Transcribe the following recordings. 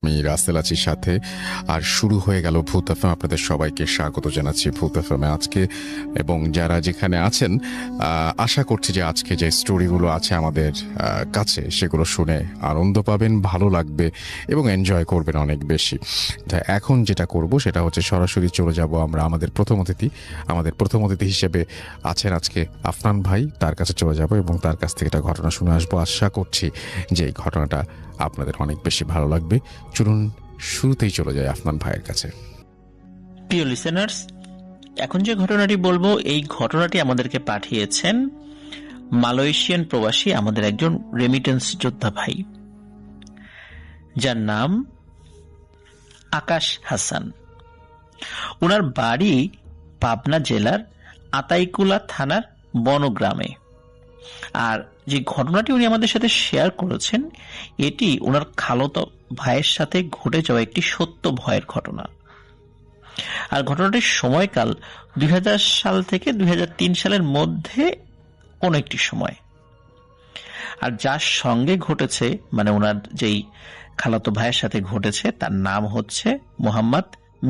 আমি রাসেল আছি সাথে। আর শুরু হয়ে গেল ভূত এফএম। আপনাদের সবাইকে স্বাগত জানাচ্ছি ভূত এফএমে আজকে। এবং যারা যেখানে আছেন, আশা করছি যে আজকে যে স্টোরিগুলো আছে আমাদের কাছে, সেগুলো শুনে আনন্দ পাবেন, ভালো লাগবে এবং এনজয় করবেন অনেক বেশি। এখন যেটা করব সেটা হচ্ছে সরাসরি চলে যাব আমরা আমাদের প্রথম অতিথি হিসেবে আছেন আজকে আফনান ভাই, তার কাছে চলে যাব এবং তার কাছ থেকে একটা ঘটনা শুনে আসবো। আশা করছি যে এই ঘটনাটা আপনাদের অনেক বেশি ভালো লাগবে। চলুন শুরুতেই চলে যায় আফনান ভাইয়ের কাছে। প্রিয় লিসেনার্স, এখন যে ঘটনাটি বলবো, এই ঘটনাটি আমাদেরকে পাঠিয়েছেন মালয়েশিয়ান প্রবাসী আমাদের একজন রেমিটেন্স যোদ্ধা ভাই, যার নাম আকাশ হাসান। ওনার বাড়ি পাবনা জেলার আতাইকুলা থানার বনগ্রামে। আর যে ঘটনাটি উনি আমাদের সাথে শেয়ার করেছেন, এটি ওনার খালাতো ভাইয়ের সাথে ঘটে যাওয়া একটি সত্য ভয়ের ঘটনা। আর ঘটনাটির সময়কাল 2000 সাল থেকে 2003 সালের মধ্যে কোন একটি সময়। আর যার সঙ্গে ঘটেছে, মানে ওনার যেই খালাতো ভাইয়ের সাথে ঘটেছে, তার নাম হচ্ছে মোহাম্মদ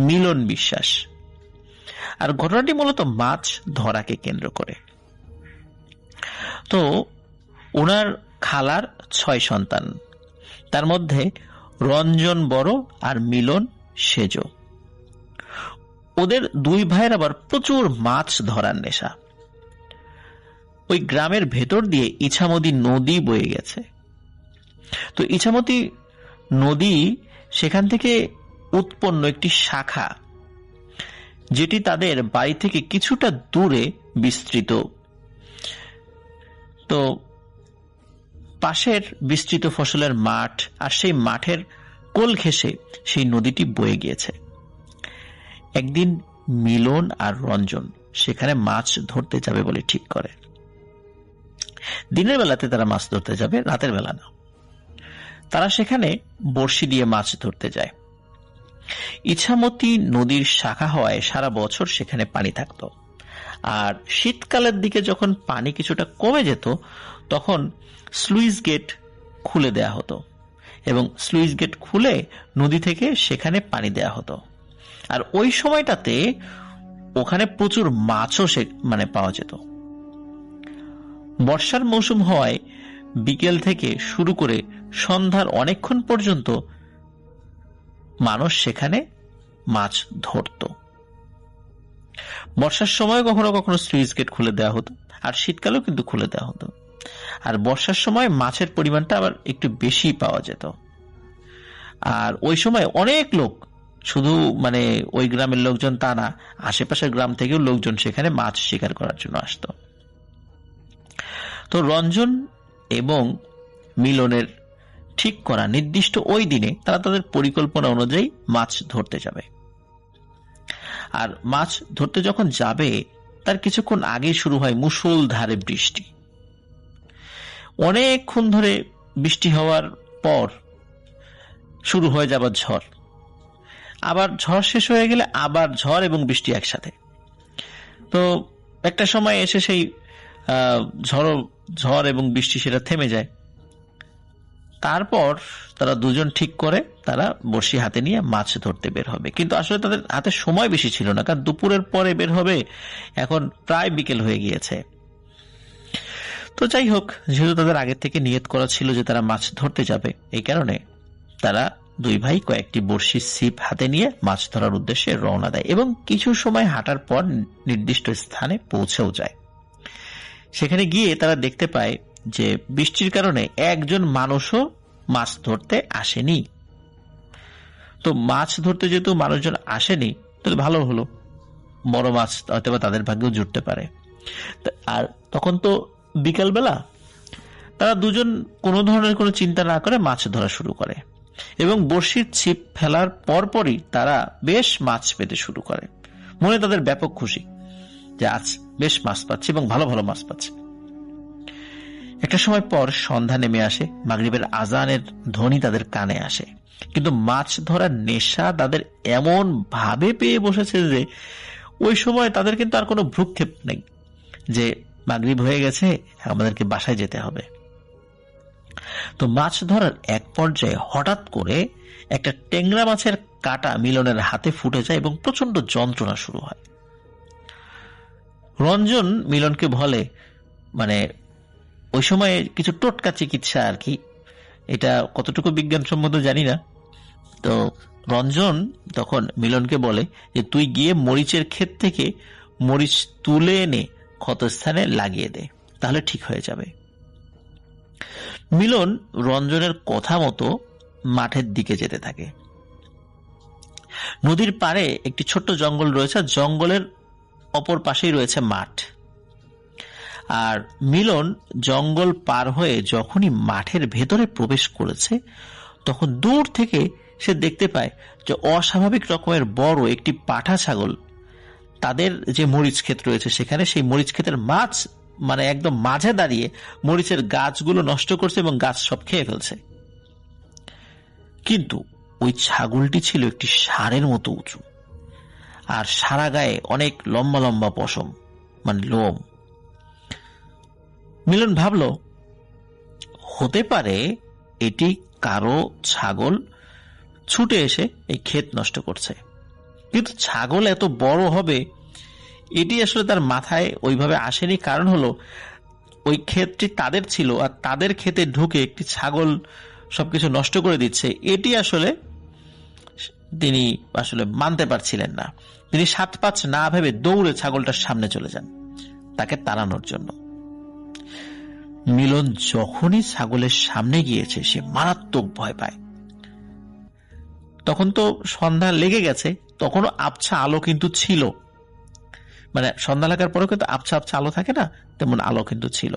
মিলন বিশ্বাস। আর ঘটনাটি মূলত মাছ ধরাকে কেন্দ্র করে। তো ওনার খালার 6 সন্তান, তার মধ্যে রঞ্জন বড় আর মিলন সেজ। ওদের 2 ভাইয়ের আবার প্রচুর মাছ ধরার নেশা। ওই গ্রামের ভেতর দিয়ে ইছামতি নদী বয়ে গেছে। তো ইছামতি নদী, সেখান থেকে উৎপন্ন একটি শাখা, যেটি তাদের বাড়ি থেকে কিছুটা দূরে বিস্তৃত। তো পাশের বিস্তৃত ফসলের মাঠ, আর সেই মাঠের কোল ঘেঁষে সেই নদীটি বয়ে গিয়েছে। একদিন মিলন আর রঞ্জন সেখানে মাছ ধরতে যাবে বলে ঠিক করে। দিনের বেলাতে তারা মাছ ধরতে যাবে, রাতের বেলা না। তারা সেখানে বড়শি দিয়ে মাছ ধরতে যায়। ইছামতি নদীর শাখা হওয়ায় সারা বছর সেখানে পানি থাকতো। আর শীতকালের দিকে যখন পানি কিছুটা কমে যেত, তখন স্লুইস গেট খুলে দেয়া হতো এবং স্লুইস গেট খুলে নদী থেকে সেখানে পানি দেয়া হতো। আর ওই সময়টাতে ওখানে প্রচুর মাছও পাওয়া যেত। বর্ষার মৌসুম হওয়ায় বিকেল থেকে শুরু করে সন্ধ্যার অনেকক্ষণ পর্যন্ত মানুষ সেখানে মাছ ধরত। বর্ষার সময় কখনো কখনো স্লুইস গেট খুলে দেওয়া হতো, আর শীতকালেও কিন্তু খুলে দেওয়া হতো। আর বর্ষার সময় মাছের পরিমাণটা আবার একটু বেশি পাওয়া যেত। আর ওই সময় অনেক লোক, শুধু ওই গ্রামের লোকজন তা না, আশেপাশের গ্রাম থেকেও লোকজন সেখানে মাছ শিকার করার জন্য আসতো। তো রঞ্জন এবং মিলনের ঠিক করা নির্দিষ্ট ওই দিনে তারা তাদের পরিকল্পনা অনুযায়ী মাছ ধরতে যাবে। আর মাছ ধরতে যখন যাবে, তার কিছুক্ষণ আগে শুরু হয় মুষলধারে বৃষ্টি। অনেকক্ষণ ধরে বৃষ্টি হওয়ার পর শুরু হয়ে যাবার ঝড়। আবার ঝড় শেষ হয়ে গেলে আবার ঝড় এবং বৃষ্টি একসাথে। তো একটা সময় এসে সেই ঝড় এবং বৃষ্টি সেটা থেমে যায়। তারপর তারা দুজন ঠিক করে তারা বড়শি হাতে নিয়ে মাছ ধরতে বের হবে। কিন্তু আসলে তাদের হাতে সময় বেশি ছিল না, কারণ দুপুরের পরে বের হবে, এখন প্রায় বিকেল হয়ে গিয়েছে। তো যাই হোক, যেহেতু তাদের আগের থেকে নিয়ত করা ছিল যে তারা মাছ ধরতে যাবে, এই কারণে তারা 2 ভাই কয়েকটি বড়শির ছিপ হাতে নিয়ে মাছ ধরার উদ্দেশ্যে রওনা দেয় এবং কিছু সময় হাঁটার পর নির্দিষ্ট স্থানে পৌঁছেও যায়। সেখানে গিয়ে তারা দেখতে পায় যে বৃষ্টির কারণে একজন মানুষও মাছ ধরতে আসেনি। তো মাছ ধরতে যেহেতু মানুষজন আসেনি, তাহলে ভালো হলো, বড় মাছ হয়তো তাদের ভাগ্যেও জুটতে পারে। আর তখন তো বিকালবেলা, তারা দুজন কোনো ধরনের কোনো চিন্তা না করে মাছ ধরা শুরু করে এবং বড়শির ছিপ ফেলার পরপরই তারা বেশ মাছ পেতে শুরু করে। মনে তাদের ব্যাপক খুশি যে আজ বেশ মাছ পাচ্ছে এবং ভালো ভালো মাছ পাচ্ছে। একটা সময় পর সন্ধ্যা নেমে আসে, মাগরিবের আজানের ধ্বনি তাদের কানে আসে, কিন্তু মাছ ধরার নেশা তাদের এমন ভাবে পেয়ে বসেছে যে ওই সময় তাদের কিন্তু আর কোনো ভ্রুক্ষেপ নেই যে মাগরিব হয়ে গেছে, আমাদেরকে বাসায় যেতে হবে। তো মাছ ধরার এক পর্যায়ে হঠাৎ করে একটা ট্যাংরা মাছের কাঁটা মিলনের হাতে ফুটে যায় এবং প্রচন্ড যন্ত্রণা শুরু হয়। রঞ্জন মিলনকে বলে, মানে ওই সময়ে কিছু টোটকা চিকিৎসা আর কি, এটা কতটুকু বিজ্ঞানসম্মত জানি না। তো রঞ্জন তখন মিলনকে বলে যে তুই গিয়ে মরিচের ক্ষেত থেকে মরিচ তুলে এনে ক্ষতস্থানে লাগিয়ে দে, তাহলে ঠিক হয়ে যাবে। মিলন রঞ্জনের কথা মতো মাঠের দিকে যেতে থাকে। নদীর পাড়ে একটি ছোট্ট জঙ্গল রয়েছে, জঙ্গলের অপর পাশেই রয়েছে মাঠ। আর মিলন জঙ্গল পার হয়ে যখনই মাঠের ভেতরে প্রবেশ করেছে তখন দূর থেকে সে দেখতে পায় যে অস্বাভাবিক রকমের বড় একটি পাঠা ছাগল তাদের যে মরিচ ক্ষেত রয়েছে সেখানে, সেই মরিচ ক্ষেতের মাছ মানে একদম মাঝে দাঁড়িয়ে মরিচের গাছগুলো নষ্ট করছে এবং গাছ সব খেয়ে ফেলছে। কিন্তু ওই ছাগলটি ছিল একটি ষাঁড়ের মতো উঁচু, আর সারা গায়ে অনেক লম্বা লম্বা পশম মানে লোম। মিলন ভাবল হতে পারে এটি কারো ছাগল ছুটে এসে এই ক্ষেত নষ্ট করছে, কিন্তু ছাগল এত বড় হবে এটি আসলে তার মাথায় ওইভাবে আসেনি। কারণ হলো ওই ক্ষেতটি তাদের ছিল, আর তাদের ক্ষেতে ঢুকে একটি ছাগল সবকিছু নষ্ট করে দিচ্ছে, এটি আসলে তিনি আসলে মানতে পারছিলেন না। তিনি ৭-৫ না ভেবে দৌড়ে ছাগলটার সামনে চলে যান তাকে তাড়ানোর জন্য। মিলন যখনই ছাগলের সামনে গিয়েছে সে মারাত্মক ভয় পায়। তখন তো সন্ধ্যা লেগে গেছে, তখনও আবছা আলো কিন্তু ছিল, মানে সন্ধ্যা লাগার পরেও কিন্তু আবছা আবছা আলো থাকে না, তেমন আলো কিন্তু ছিল।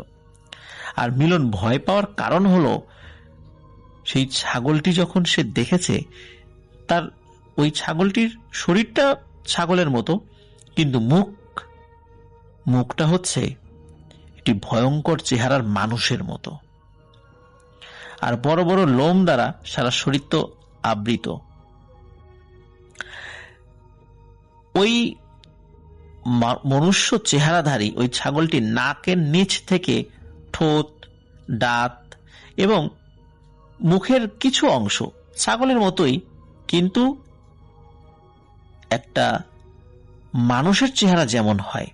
আর মিলন ভয় পাওয়ার কারণ হলো সেই ছাগলটি যখন সে দেখেছে, তার ওই ছাগলটির শরীরটা ছাগলের মতো, কিন্তু মুখটা হচ্ছে একটি ভয়ঙ্কর চেহারার মানুষের মতো, আর বড় বড় লোম দ্বারা সারা শরীর তো আবৃত। ওই মনুষ্য চেহারাধারী ওই ছাগলটি নাকের নিচ থেকে ঠোঁট, দাঁত এবং মুখের কিছু অংশ ছাগলের মতোই, কিন্তু একটা মানুষের চেহারা যেমন হয়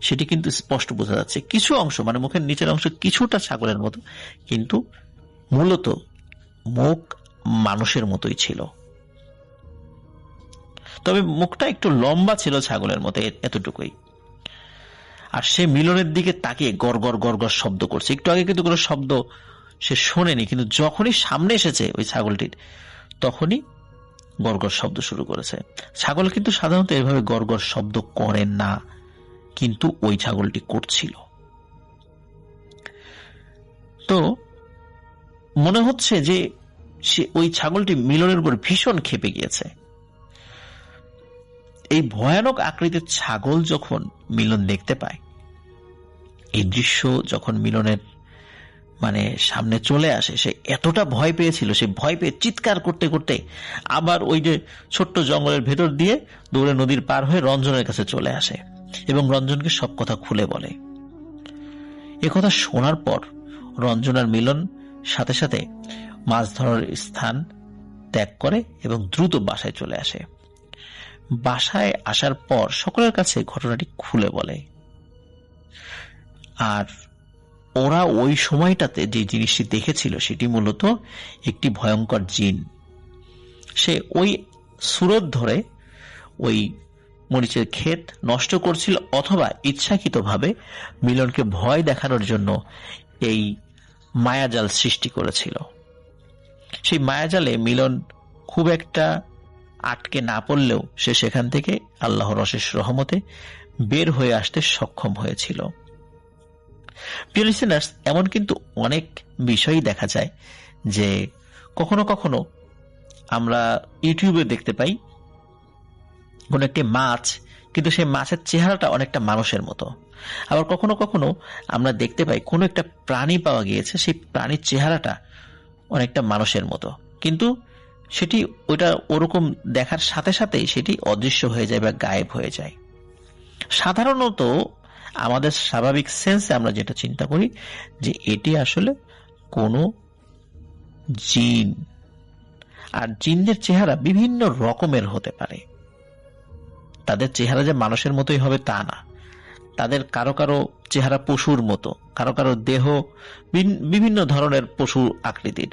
সেটি কিন্তু স্পষ্ট বোঝা যাচ্ছে। কিছু অংশ মানে মুখের নিচের অংশ কিছুটা ছাগলের মতো, কিন্তু মূলত মুখ মানুষের মতোই ছিল, তবে মুখটা একটু লম্বা ছিল ছাগলের মতো, এতটুকুই। আর সে মিলনের দিকে তাকিয়ে গড়গড় গড়গড় শব্দ করছে। একটু আগে কিন্তু কোনো শব্দ সে শোনেনি, কিন্তু যখনই সামনে এসেছে ওই ছাগলটির তখনই গড়গড় শব্দ শুরু করেছে। ছাগল কিন্তু সাধারণত এভাবে গড়গড় শব্দ করে না, কিন্তু ওই ছাগলটি করছিল। তো মনে হচ্ছে যে সে ওই ছাগলটি মিলনের উপর ভীষণ ক্ষেপে গিয়েছে। এই ভয়ানক আকৃতির ছাগল যখন মিলন দেখতে পায়, এই দৃশ্য যখন মিলনের মানে সামনে চলে আসে, সে এতটা ভয় পেয়েছিল, সে ভয় পেয়ে চিৎকার করতে করতে আবার ওই যে ছোট্ট জঙ্গলের ভেতর দিয়ে দৌড়ে নদীর পার হয়ে রঞ্জনের কাছে চলে আসে এবং রঞ্জনকে সব কথা খুলে বলে। একথা শোনার পর রঞ্জন আর মিলন সাথে সাথে মাছ ধরার স্থান ত্যাগ করে এবং দ্রুত বাসায় চলে আসে। বাসায় আসার পর সকলের কাছে ঘটনাটি খুলে বলে। আর ওরা ওই সময়টাতে যে জিনিসটি দেখেছিল সেটি মূলত একটি ভয়ঙ্কর জিন। সে ওই সুরত ধরে ওই মরিচের ক্ষেত নষ্ট করছিল, অথবা ইচ্ছাকৃতভাবে মিলনকে ভয় দেখানোর জন্য এই মায়াজাল সৃষ্টি করেছিল। সেই মায়াজালে মিলন খুব একটা আটকে না পড়লেও সে সেখান থেকে আল্লাহর অশেষ রহমতে বের হয়ে আসতে সক্ষম হয়েছিল। প্রিয় লিসেনার্স, এমন কিন্তু অনেক বিষয়ই দেখা যায় যে কখনো কখনো আমরা ইউটিউবে দেখতে পাই কোন একটি মাছ, কিন্তু সেই মাছের চেহারাটা অনেকটা মানুষের মতো। আবার কখনো কখনো আমরা দেখতে পাই কোনো একটা প্রাণী পাওয়া গিয়েছে, সেই প্রাণীর চেহারাটা অনেকটা মানুষের মতো, কিন্তু সেটি ওইটা ওরকম দেখার সাথে সাথেই সেটি অদৃশ্য হয়ে যায় বা গায়েব হয়ে যায়। সাধারণত আমাদের স্বাভাবিক সেন্সে আমরা যেটা চিন্তা করি যে এটি আসলে কোনো জিন। আর জিনদের চেহারা বিভিন্ন রকমের হতে পারে, তাদের চেহারা যে মানুষের মতোই হবে তা না। তাদের কারো কারো চেহারা পশুর মতো, কারো কারো দেহ বিভিন্ন ধরনের পশু আকৃতির,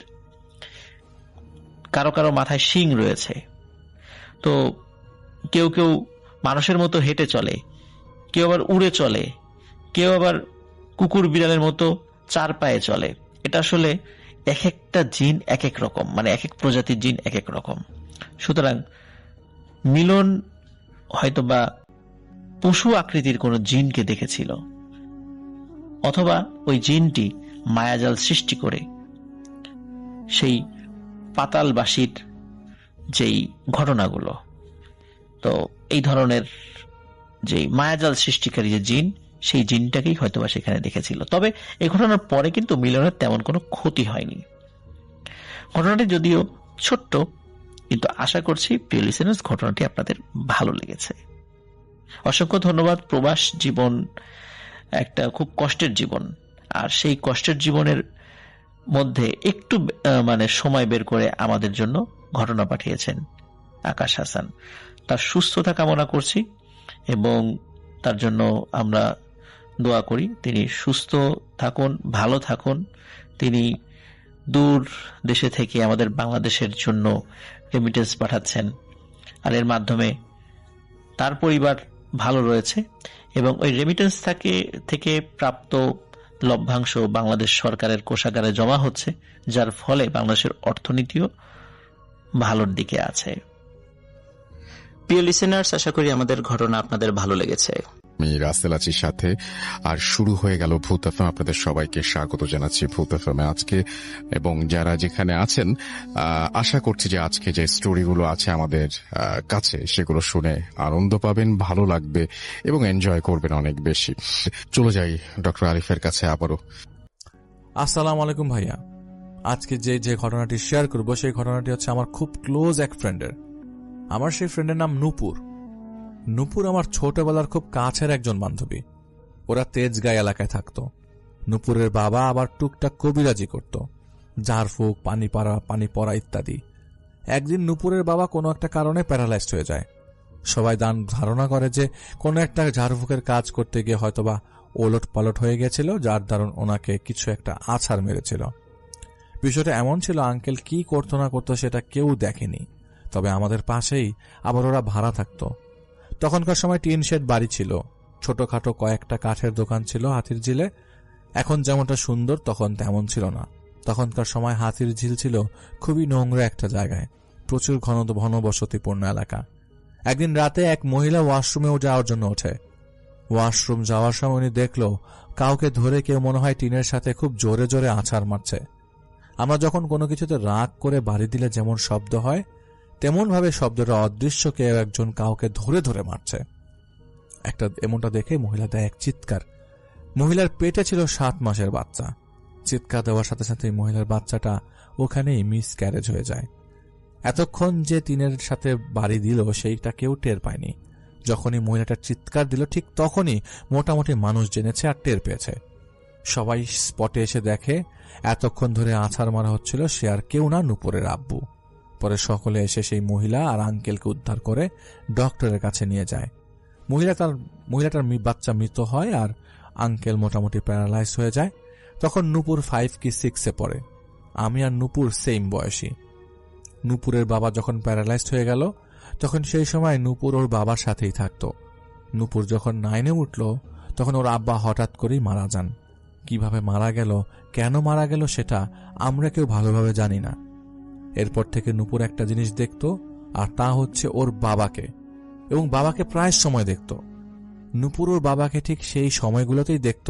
কারো কারো মাথায় শিং রয়েছে। তো কেউ কেউ মানুষের মতো হেঁটে চলে, কেউ আবার উড়ে চলে, কেউ আবার কুকুর বিড়ালের মতো চার পায়ে চলে। এটা আসলে এক একটা জিন এক এক রকম, মানে এক এক প্রজাতির জিন এক এক রকম। সুতরাং মিলন হয়তোবা পশু আকৃতির কোন জিনকে দেখেছিল, অথবা ওই জিনটি মায়াজাল সৃষ্টি করে সেই পাতালবাসীর যেই ঘটনাগুলো, তো এই ধরনের যে মায়াজাল সৃষ্টিকারী যে জিন, সেই জিনটাকেই হয়তোবা সেখানে দেখেছিল। তবে এই ঘটনার পরে কিন্তু মিলনের তেমন কোনো ক্ষতি হয়নি। ঘটনাটি যদিও ছোট্ট, কিন্তু আশা করছি প্রিয় লিসেনার্স ঘটনাটি আপনাদের ভালো লেগেছে। অসংখ্য ধন্যবাদ। প্রবাস জীবন একটা খুব কষ্টের জীবন, আর সেই কষ্টের জীবনের মধ্যে একটু মানে সময় বের করে আমাদের জন্য ঘটনা পাঠিয়েছেন আকাশ হাসান। তার সুস্থতা কামনা করছি এবং তার জন্য আমরা দোয়া করি তিনি সুস্থ থাকুন, ভালো থাকুন। তিনি দূর দেশে থেকে আমাদের বাংলাদেশের জন্য রেমিটেন্স পাঠাচ্ছেন, আর এর মাধ্যমে তার পরিবার ভালো রয়েছে এবং ওই রেমিটেন্স থেকে প্রাপ্ত লভ্যাংশ বাংলাদেশ সরকারের কোষাগারে জমা হচ্ছে, যার ফলে বাংলাদেশের অর্থনীতিও ভালোর দিকে আছে। প্রিয় লিসেনার্স, আশা করি আমাদের ঘটনা আপনাদের ভালো লেগেছে। আমি রাসেল আছি সাথে, আর শুরু হয়ে গেল ভূত এফএম। আপনাদের সবাইকে স্বাগত জানাচ্ছি ভূত এফএম আজকে, এবং যারা যেখানে আছেন আশা করছি যে আজকে যে স্টোরিগুলো আছে আমাদের কাছে সেগুলো শুনে আনন্দ পাবেন, ভালো লাগবে এবং এনজয় করবেন অনেক বেশি। চলে যাই ডক্টর আরিফের কাছে আবারও। আসসালামু আলাইকুম ভাইয়া। আজকে যে ঘটনাটি শেয়ার করব সেই ঘটনাটি হচ্ছে আমার খুব ক্লোজ এক ফ্রেন্ডের। আমার সেই ফ্রেন্ডের নাম নূপুর। নূপুর আমার ছোটবেলার খুব কাছের একজন বান্ধবী। ওরা তেজগাঁও এলাকায় থাকতো। নূপুরের বাবা আবার টুকটাক কবিরাজি করত, ঝাড়ফুঁক, পানি পড়া ইত্যাদি। একদিন নূপুরের বাবা কোনো একটা কারণে প্যারালাইজড হয়ে যায়। সবাই ধারণা করে যে কোনো একটা ঝাড়ফুঁকের কাজ করতে গিয়ে হয়তোবা ওলট পালট হয়ে গেছিল, যার দারুণ ওনাকে কিছু একটা আছাড় মেরেছিল। বিষয়টা এমন ছিল, আঙ্কেল কি করতো না করতো সেটা কেউ দেখেনি, তবে আমাদের পাশেই আবার ওরা ভাড়া থাকতো। তখনকার সময় টিন শেড বাড়ি ছিল, ছোটখাটো কয়েকটা কাঠের দোকান ছিল হাতির ঝিলে। এখন যেমনটা সুন্দর তখন তেমন ছিল না। তখনকার সময় হাতির ঝিল ছিল খুবই নোংরা একটা জায়গায়, প্রচুর ঘনবসতিপূর্ণ এলাকা। একদিন রাতে এক মহিলা ওয়াশরুমেও যাওয়ার জন্য ওঠে। ওয়াশরুম যাওয়ার সময় উনি দেখলো কাউকে ধরে কেউ মনে হয় টিনের সাথে খুব জোরে জোরে আছাড় মারছে। আমরা যখন কোনো কিছুতে রাগ করে বাড়ি দিলে যেমন শব্দ হয়, তেমন ভাবে শব্দটা অদৃশ্য কেউ একজন কাউকে ধরে ধরে মারছে। এমনটা দেখে মহিলা দেয় এক চিৎকার। মহিলার পেটে ছিল 7 মাসের বাচ্চা। চিৎকার দেওয়ার সাথে সাথে মহিলার বাচ্চাটা ওখানেই মিসক্যারেজ হয়ে যায়। এতক্ষণ যে টিনের সাথে বাড়ি দিল সেইটা কেউ টের পায়নি। যখনই মহিলাটার চিৎকার দিল ঠিক তখনই মোটামুটি মানুষ জেনেছে আর টের পেয়েছে। সবাই স্পটে এসে দেখে এতক্ষণ ধরে আছাড় মারা হচ্ছিল সে আর কেউ না, নূপুরের আব্বু। পরে সকলে এসে সেই মহিলা আর আঙ্কেলকে উদ্ধার করে ডক্টরের কাছে নিয়ে যায়। মহিলাটার বাচ্চা মৃত হয় আর আঙ্কেল মোটামুটি প্যারালাইজ হয়ে যায়। তখন নূপুর 5 কি 6-এ পড়ে। আমি আর নূপুর সেম বয়সী। নূপুরের বাবা যখন প্যারালাইজড হয়ে গেল তখন সেই সময় নূপুর ওর বাবার সাথেই থাকত। নূপুর যখন 9-এ উঠল তখন ওর আব্বা হঠাৎ করেই মারা যান। কিভাবে মারা গেল, কেন মারা গেল সেটা আমরা কেউ ভালোভাবে জানি না। এরপর থেকে নূপুর একটা জিনিস দেখত, আর তা হচ্ছে ওর বাবাকে, এবং বাবাকে প্রায় সময় দেখত। নূপুর ওর বাবাকে ঠিক সেই সময়গুলোতেই দেখত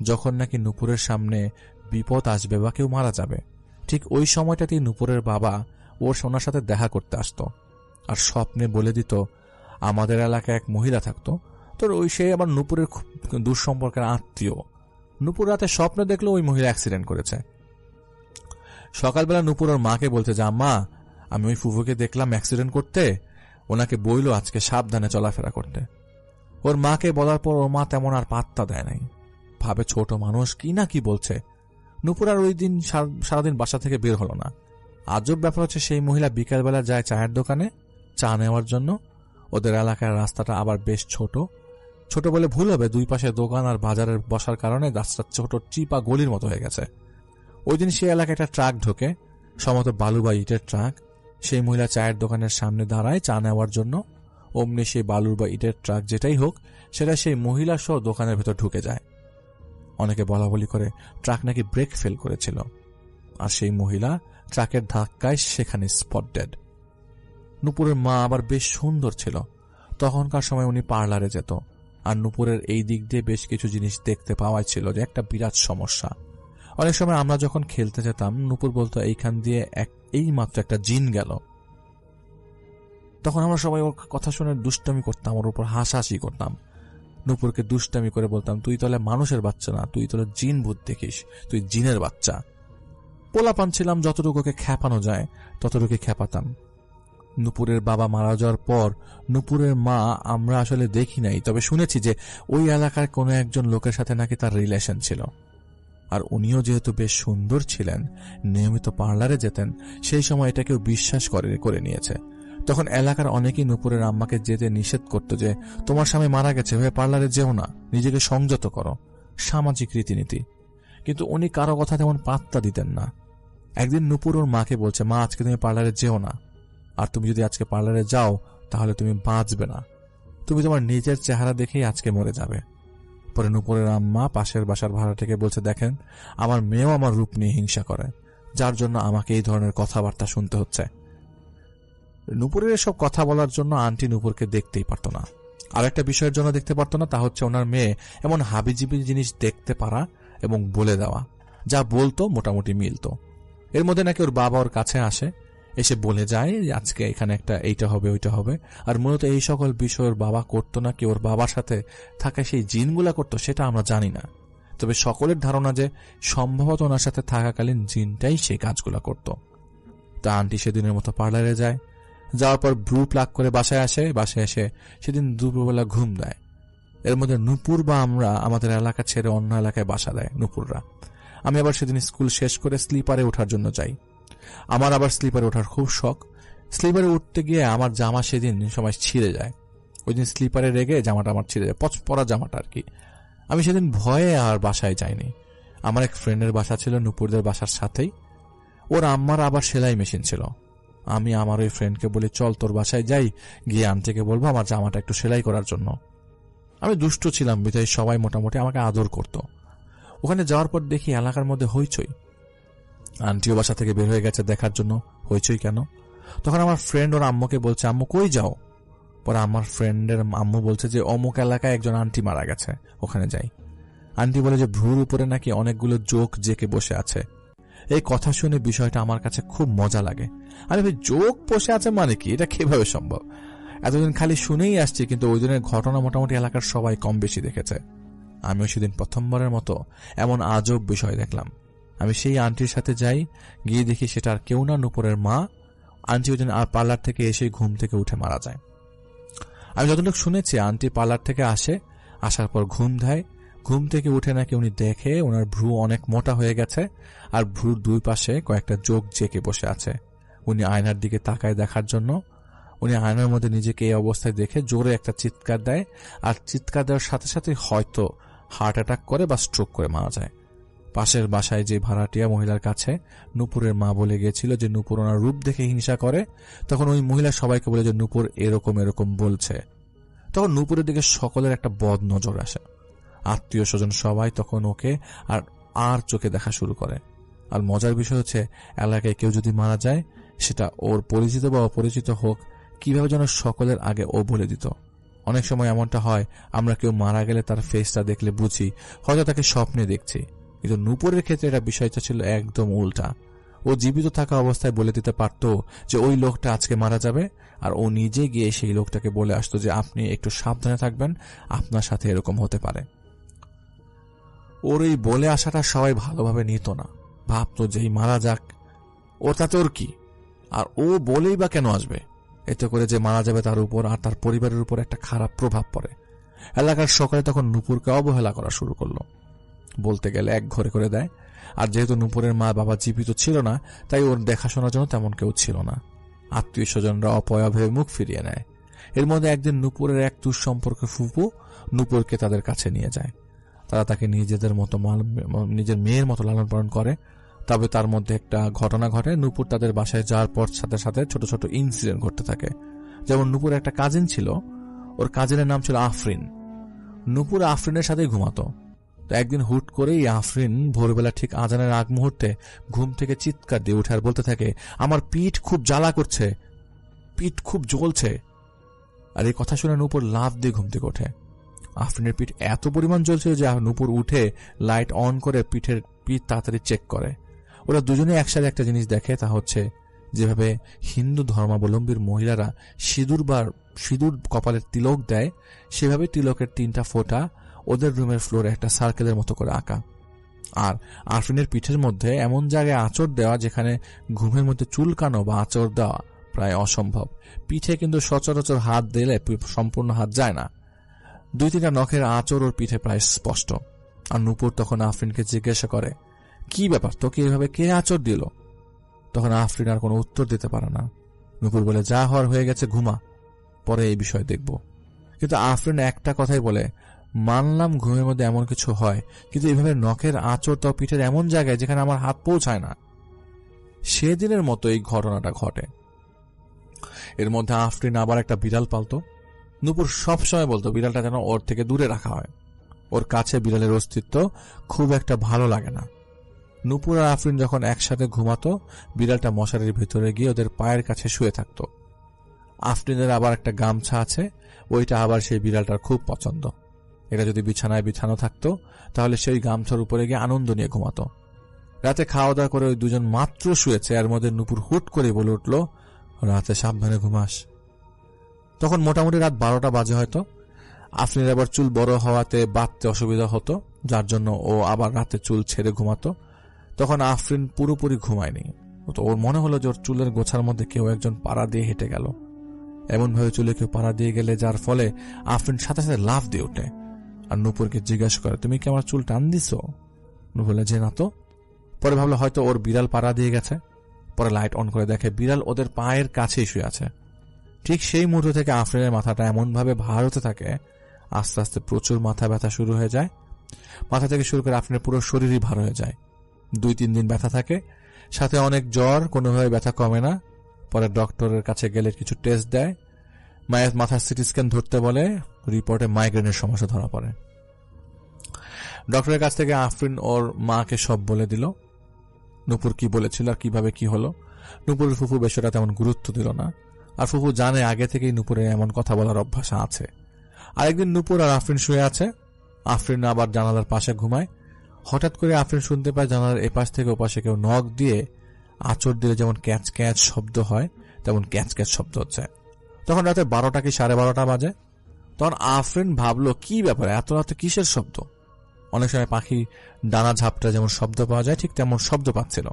যখন নাকি নূপুরের সামনে বিপদ আসবে বা কেউ মারা যাবে। ঠিক ওই সময়টাতেই নূপুরের বাবা ওনার সাথে দেখা করতে আসতো, আর স্বপ্নে বলে দিত আমাদের এলাকায় এক মহিলা থাকতো, তো সে আবার নূপুরের খুব দূর সম্পর্কের আত্মীয়। নূপুর রাতে স্বপ্নে দেখলো ওই মহিলা অ্যাক্সিডেন্ট করেছে। সকালবেলা নূপুর ওর মাকে বলতে যে আম্মা, আমি ওই ফুফুকে দেখলাম অ্যাক্সিডেন্ট করতে, ওনাকে বইলো আজকে সাবধানে চলাফেরা করতে। ওর মাকে বলার পর ওর মা তেমন আর পাত্তা দেয় নাই, ভাবে ছোট মানুষ কি না কি বলছে। নূপুর আর ওই দিন সারাদিন বাসা থেকে বের হলো না। আজব ব্যাপার হচ্ছে, সেই মহিলা বিকালবেলা যায় চায়ের দোকানে চা নেওয়ার জন্য। ওদের এলাকার রাস্তাটা আবার বেশ ছোট ছোট বলে ভুল হবে, দুই পাশে দোকান আর বাজারের বসার কারণে রাস্তা ছোট চিপা গলির মতো হয়ে গেছে। ওই দিন সেই এলাকায় একটা ট্রাক ঢোকে, সম্ভবত বালু বা ইটের ট্রাক। সেই মহিলা চায়ের দোকানের সামনে দাঁড়ায় চা নেওয়ার জন্য। অমনি সেই বালুর বা ইটের ট্রাক যেটাই হোক, সেটা সেই মহিলা সহ দোকানের ভেতর ঢুকে যায়। অনেকে বলা বলি করে ট্রাক নাকি ব্রেক ফেল করেছিল, আর সেই মহিলা ট্রাকের ধাক্কায় সেখানে স্পট ডেড। নূপুরের মা আবার বেশ সুন্দর ছিল। তখনকার সময় উনি পার্লারে যেত, আর নূপুরের এই দিক দিয়ে বেশ কিছু জিনিস দেখতে পাওয়া ছিল যে একটা বিরাট সমস্যা। অনেক সময় আমরা যখন খেলতে যেতাম, নূপুর বলতো এইখান দিয়ে এই মাত্র একটা জিন গেল। তখন আমরা সবাই ওর কথা শুনে দুষ্টামি করতাম, ওর উপর হাসাহাসি করতাম। নূপুরকে দুষ্টামি করে বলতাম, তুই তাহলে মানুষের বাচ্চা না, তুই তাহলে জিন ভূত দেখিস, তুই জিনের বাচ্চা। পোলাপান ছিলাম, যতটুকুকে খ্যাপানো যায় ততটুকু খ্যাপাতাম। নূপুরের বাবা মারা যাওয়ার পর নূপুরের মা আমরা আসলে দেখি নাই, তবে শুনেছি যে ওই এলাকার কোনো একজন লোকের সাথে নাকি তার রিলেশন ছিল। আর উনিও যেহেতু বেশ সুন্দর ছিলেন, নিয়মিত পার্লারে যেতেন, সেই সময় এটা কেউ বিশ্বাস করে নিয়েছে। তখন এলাকার অনেকেই নূপুরের আম্মাকে যেতে নিষেধ করত যে তোমার স্বামী মারা গেছে, হয়ে পার্লারে যেও না, নিজেকে সংযত করো, সামাজিক রীতিনীতি। কিন্তু উনি কারো কথা তেমন পাত্তা দিতেন না। একদিন নূপুর ওর মাকে বলছে, মা আজকে তুমি পার্লারে যেও না, আর তুমি যদি আজকে পার্লারে যাও তাহলে তুমি বাঁচবে না, তুমি তোমার নিজের চেহারা দেখেই আজকে মরে যাবে। পরে নূপুরের আম্মা পাশের বাসার ভাড়া থেকে বলছে, দেখেন আমার মেয়েও আমার রূপ নিয়ে হিংসা করে, যার জন্য আমাকে এই ধরনের কথাবার্তা শুনতে হচ্ছে। নূপুরের এসব কথা বলার জন্য আন্টি নূপুরকে দেখতেই পারত না। আর একটা বিষয়ের জন্য দেখতে পারত না, তা হচ্ছে ওনার মেয়ে এমন হাবিজিবি জিনিস দেখতে পারা এবং বলে দেওয়া, যা বলতো মোটামুটি মিলত। এর মধ্যে নাকি ওর বাবা ওর কাছে আসে, এসে বলে যায় আজকে এখানে একটা এইটা হবে ওইটা হবে। আর মূলত এই সকল বিষয় ওর বাবা করতো নাকি ওর বাবার সাথে থাকা সেই জিনগুলা করতো, সেটা আমরা জানি না। তবে সকলের ধারণা যে সম্ভবত ওনার সাথে থাকাকালীন জিনটাই সেই কাজগুলা করত। তা আন্টি সেদিনের মতো পার্লারে যায়, যাওয়ার পর ব্রু প্লাক করে বাসায় আসে। বাসায় এসে সেদিন দুপুরবেলা ঘুম দেয়। এর মধ্যে নূপুর বা আমরা আমাদের এলাকা ছেড়ে অন্য এলাকায় বাসা দেয় নূপুররা। আমি আবার সেদিন স্কুল শেষ করে স্লিপারে ওঠার জন্য যাই। আমার আবার স্লিপারে ওঠার খুব শখ। স্লিপারে উঠতে গিয়ে আমার জামা সেদিন সময় ছিঁড়ে যায়। ওই দিন স্লিপারে রেগে জামাটা আমার ছিঁড়ে যায়, পরা জামাটা আর কি। আমি সেদিন ভয়ে আর বাসায় যাইনি। আমার এক ফ্রেন্ডের বাসা ছিল নূপুরদের বাসার সাথেই। ওর আম্মার আবার সেলাই মেশিন ছিল। আমি আমার ওই ফ্রেন্ডকে বলি, চল তোর বাসায় যাই, গিয়ে আন্টিকে বলবো আমার জামাটা একটু সেলাই করার জন্য। আমি দুষ্ট ছিলাম বিধায় সবাই মোটামুটি আমাকে আদর করত। ওখানে যাওয়ার পর দেখি এলাকার মধ্যে হইচই। আন্টিও বাসা থেকে বের হয়ে গেছে দেখার জন্য হইচই কেন। তখন আমার ফ্রেন্ড ওর আম্মুকে বলছে, আম্মু কই যাও? পরে আমার ফ্রেন্ডের আম্মু বলছে যে অমুক এলাকায় একজন আন্টি মারা গেছে, ওখানে যাই। আন্টি বলে যে ভ্রুর উপরে নাকি অনেকগুলো জোক জেকে বসে আছে। এই কথা শুনে বিষয়টা আমার কাছে খুব মজা লাগে। আরে ভাই, জোক বসে আছে মানে কি? এটা কিভাবে সম্ভব? এতদিন খালি শুনেই আসছি, কিন্তু ওই দিনের ঘটনা মোটামুটি এলাকার সবাই কম বেশি দেখেছে। আমিও সেদিন প্রথমবারের মতো এমন আজব বিষয় দেখলাম। আমি সেই আন্টির সাথে যাই, গিয়ে দেখি সেটা আর কেউ না, নূপুরের মা। আন্টি ওই দিন পার্লার থেকে এসে ঘুম থেকে উঠে মারা যায়। আমি যতটুকু শুনেছি, আন্টি পার্লার থেকে আসার পর ঘুম দেয়। ঘুম থেকে উঠে নাকি উনি দেখে ওনার ভ্রু অনেক মোটা হয়ে গেছে, আর ভ্রুর দুই পাশে কয়েকটা জোক জেকে বসে আছে। উনি আয়নার দিকে তাকায় দেখার জন্য। উনি আয়নার মধ্যে নিজেকে এই অবস্থায় দেখে জোরে একটা চিৎকার দেয়, আর চিৎকার দেওয়ার সাথে সাথে হয়তো হার্ট অ্যাটাক করে বা স্ট্রোক করে মারা যায়। পাশের বাসায় যে ভাড়াটিয়া মহিলার কাছে নূপুরের মা বলে গিয়েছিল যে নূপুর ওনার রূপ দেখে হিংসা করে। তখন ওই মহিলা সবাইকে বলে যে নূপুর এরকম এরকম বলছে। তখন নূপুরের দিকে সকলের একটা বদ নজর আসে। আত্মীয় স্বজন সবাই তখন ওকে আর চোখে দেখা শুরু করে। আর মজার বিষয় হচ্ছে, এলাকায় কেউ যদি মারা যায়, সেটা ওর পরিচিত বা অপরিচিত হোক, কিভাবে যেন সকলের আগে ও বলে দিত। অনেক সময় এমনটা হয়, আমরা কেউ মারা গেলে তার ফেসটা দেখলে বুঝি হয়তো তাকে স্বপ্নে দেখছি, কিন্তু নূপুরের ক্ষেত্রে এটা বিষয়টা ছিল একদম উল্টা। ও জীবিত থাকা অবস্থায় বলে দিতে পারত যে ওই লোকটা আজকে মারা যাবে, আর ও নিজে গিয়ে সেই লোকটাকে বলে আসতো যে আপনি একটু সাবধানে থাকবেন, আপনার সাথে এরকম হতে পারে। ওর এই বলে আসাটা সবাই ভালোভাবে নিত না, ভাবতো যে মারা যাক, ওর তাতে ওর কি, আর ও বলেই বা কেন আসবে। এতে করে যে মারা যাবে তার উপর আর তার পরিবারের উপর একটা খারাপ প্রভাব পড়ে। এলাকার সকলে তখন নূপুরকে অবহেলা করা শুরু করলো। বলতে গেলে এক ঘরে করে দেয়। আর যেহেতু নূপুরের মা বাবা জীবিত ছিল না, তাই ওর দেখাশোনার জন্য তেমন কেউ ছিল না। আত্মীয় স্বজনরা অপয়া ভেবে মুখ ফিরিয়ে নেয়। এর মধ্যে একদিন নূপুরের এক দুঃসম্পর্কের ফুপু নূপুরকে তাদের কাছে নিয়ে যায়। তারা তাকে নিজেদের মতো নিজের মেয়ের মতো লালন পালন করে। তবে তার মধ্যে একটা ঘটনা ঘটে। নূপুর তাদের বাসায় যাওয়ার পর সাথে সাথে ছোট ছোট ইনসিডেন্ট ঘটতে থাকে। যেমন নূপুর একটা কাজিন ছিল, ওর কাজিনের নাম ছিল আফরিন। নূপুর আফরিনের সাথেই ঘুমাতো। তো একদিন হুট করেই আফরিন ভোরবেলা ঠিক আজানের আগ মুহূর্তে ঘুম থেকে চিৎকার দিয়ে উঠে আর বলতে থাকে, আমার পিঠ খুব জ্বালা করছে, পিঠ খুব জ্বলছে। আর এই কথা শুনে নূপুর লাফ দিয়ে ঘুম থেকে ওঠে। আফরিনের পিঠ এত পরিমাণ জ্বলছিল যে নূপুর উঠে লাইট অন করে পিঠ তাড়াতাড়ি চেক করে। ওরা দুজনে একসাথে একটা জিনিস দেখে, তা হচ্ছে যেভাবে হিন্দু ধর্মাবলম্বীর মহিলারা সিঁদুর কপালের তিলক দেয়, সেভাবে তিলকের 3টা ফোঁটা ওদের রুমের ফ্লোরে একটা সার্কেলের মতো করে আঁকা। আর আফরিনের পিঠের মধ্যে এমন জায়গায় আঁচড় দেওয়া যেখানে ঘুমের মধ্যে চুলকানো বা আঁচড় দেওয়া প্রায় অসম্ভব। পিঠে কিন্তু সচরাচর হাত দিলে সম্পূর্ণ হাত যায় না। 2-3টা নখের আঁচড় ওর পিঠে প্রায় স্পষ্ট। আর নূপুর তখন আফরিনকে জিজ্ঞাসা করে, কি ব্যাপার, তোকে এভাবে কে আঁচড় দিল? তখন আফরিন আর কোনো উত্তর দিতে পারে না। নূপুর বলে, যা হওয়ার হয়ে গেছে, ঘুমা, পরে এই বিষয় দেখব। কিন্তু আফরিন একটা কথাই বলে, মানলাম ঘুমের মধ্যে এমন কিছু হয়, কিন্তু এভাবে নখের আঁচড় তো পিঠের এমন জায়গায় যেখানে আমার হাত পৌঁছায় না। সেদিনের মতো এই ঘটনাটা ঘটে। এর মধ্যে আফরিন আবার একটা বিড়াল পালতো। নূপুর সবসময় বলতো বিড়ালটা যেন ওর থেকে দূরে রাখা হয়, ওর কাছে বিড়ালের অস্তিত্ব খুব একটা ভালো লাগে না। নূপুর আর আফরিন যখন একসাথে ঘুমাতো, বিড়ালটা মশারির ভিতরে গিয়ে ওদের পায়ের কাছে শুয়ে থাকতো। আফরিনের আবার একটা গামছা আছে, ওইটা আবার সেই বিড়ালটার খুব পছন্দ। এটা যদি বিছানায় বিছানো থাকতো তাহলে সেই গামছার উপরে গিয়ে আনন্দ নিয়ে ঘুমাতো। রাতে খাওয়া দাওয়া করে ওই দুজন মাত্র শুয়েছে, এর মধ্যে নূপুর হুট করে বলে উঠল, রাতে সাবধানে ঘুমাস। তখন মোটামুটি রাত 12টা বাজে হয়তো। আফরিনের আবার চুল বড় হওয়াতে বাঁধতে অসুবিধা হতো, যার জন্য ও আবার রাতে চুল ছেড়ে ঘুমাতো। তখন আফরিন পুরোপুরি ঘুমায়নি। তো ওর মনে হলো যে ওর চুলের গোছার মধ্যে কেউ একজন পাড়া দিয়ে হেঁটে গেল। এমনভাবে চুলে কেউ পাড়া দিয়ে গেলে যার ফলে আফরিন সাথে সাথে লাফ দিয়ে ওঠে আর নূপুরকে জিজ্ঞাসা করে, তুমি কি আমার চুল টান দিছো? নূপুর বলে, যে না তো। পরে ভাবলো হয়তো ওর বিড়াল পাড়া দিয়ে গেছে। পরে লাইট অন করে দেখে বিড়াল ওদের পায়ের কাছেই শুয়ে আছে। ঠিক সেই মুহূর্ত থেকে আফরিনের মাথাটা এমনভাবে ভার হতে থাকে, আস্তে আস্তে প্রচুর মাথা ব্যথা শুরু হয়ে যায়। মাথা থেকে শুরু করে আফরিনের পুরো শরীরই ভার হয়ে যায়। 2-3 দিন ব্যথা থাকে, সাথে অনেক জ্বর, কোনোভাবে ব্যথা কমে না। পরে ডক্টরের কাছে গেলে কিছু টেস্ট দেয়, মায়ের মাথার সিটি স্ক্যান ধরতে বলে, রিপোর্টে মাইগ্রেনের সমস্যা ধরা পড়ে। ডক্টরের কাছ থেকে আফরিন ওর মাকে সব বলে দিল, নূপুর কি বলেছিল আর কিভাবে কি হলো। নূপুরের ফুফু বিষয়টা তেমন গুরুত্ব দিল না, আর ফুফু জানে আগে থেকেই নূপুরের এমন কথা বলার অভ্যাস আছে। আরেকদিন নূপুর আর আফরিন শুয়ে আছে, আফরিন আবার জানালার পাশে ঘুমায়। হঠাৎ করে আফরিন শুনতে পায় জানালার এপাশ থেকে ওপাশে কেউ নখ দিয়ে আঁচড় দিলে যেমন ক্যাচ ক্যাচ শব্দ হয়, তেমন ক্যাচ ক্যাচ শব্দ হচ্ছে। তখন রাতে 12টা কি 12:30 বাজে। তখন আফরিন ভাবলো, কি ব্যাপার, এত রাতে কিসের শব্দ? অনেক সময় পাখি ডানা ঝাপটা যেমন শব্দ পাওয়া যায়, ঠিক তেমন শব্দ পাচ্ছিল।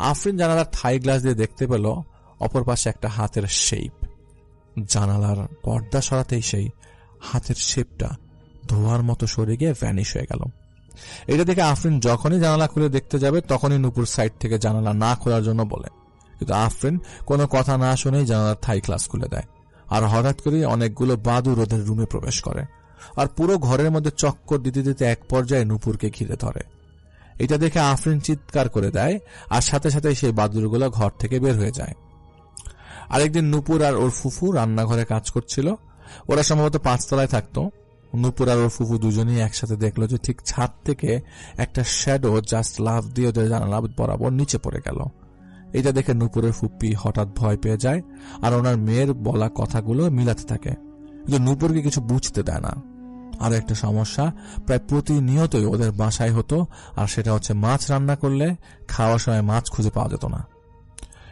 আফরিন জানালার থাই গ্লাস দিয়ে দেখতে পেল অপর পাশে একটা হাতের শেপ। জানালার পর্দা সরাতেই সেই হাতের শেপটা ধোয়ার মতো সরে গিয়ে ভ্যানিশ হয়ে গেল। এটা দেখে আফরিন যখনই জানালা খুলে দেখতে যাবে তখনই নূপুর সাইড থেকে জানালা না খোলার জন্য বলে, কিন্তু আফরিন কোনো কথা না শুনেই জানালার থাই গ্লাস খুলে দেয়। আর হঠাৎ করে অনেকগুলো বাদুড় ওদের রুমে প্রবেশ করে আর পুরো ঘরের মধ্যে চক্কর দিতে দিতে এক পর্যায়ে নূপুরকে ঘিরে ধরে। এটা দেখে আফরিন চিৎকার করে দেয় আর সাথে সাথে সেই বাদুড়গুলো ঘর থেকে বের হয়ে যায়। আরেকদিন নূপুর আর ওর ফুফু রান্নাঘরে কাজ করছিল। ওরা সম্ভবত 5 তলায় থাকতো। নূপুর আর ওর ফুফু দুজনেই একসাথে দেখলো যে ঠিক ছাদ থেকে একটা শ্যাডো জাস্ট লাফ দিয়ে ওদের জানালা বরাবর নিচে পড়ে গেল। এটা দেখে নূপুরের ফুপ্পি হঠাৎ ভয় পেয়ে যায় আর ওনার মেয়ের বলা কথাগুলো মিলাতে থাকে, কিন্তু নূপুরকে কিছু বুঝতে দেয় না। আরো একটা সমস্যা প্রায় প্রতিনিয়তই ওদের বাসায় হতো, আর সেটা হচ্ছে মাছ রান্না করলে খাওয়ার সময় মাছ খুঁজে পাওয়া যেত না।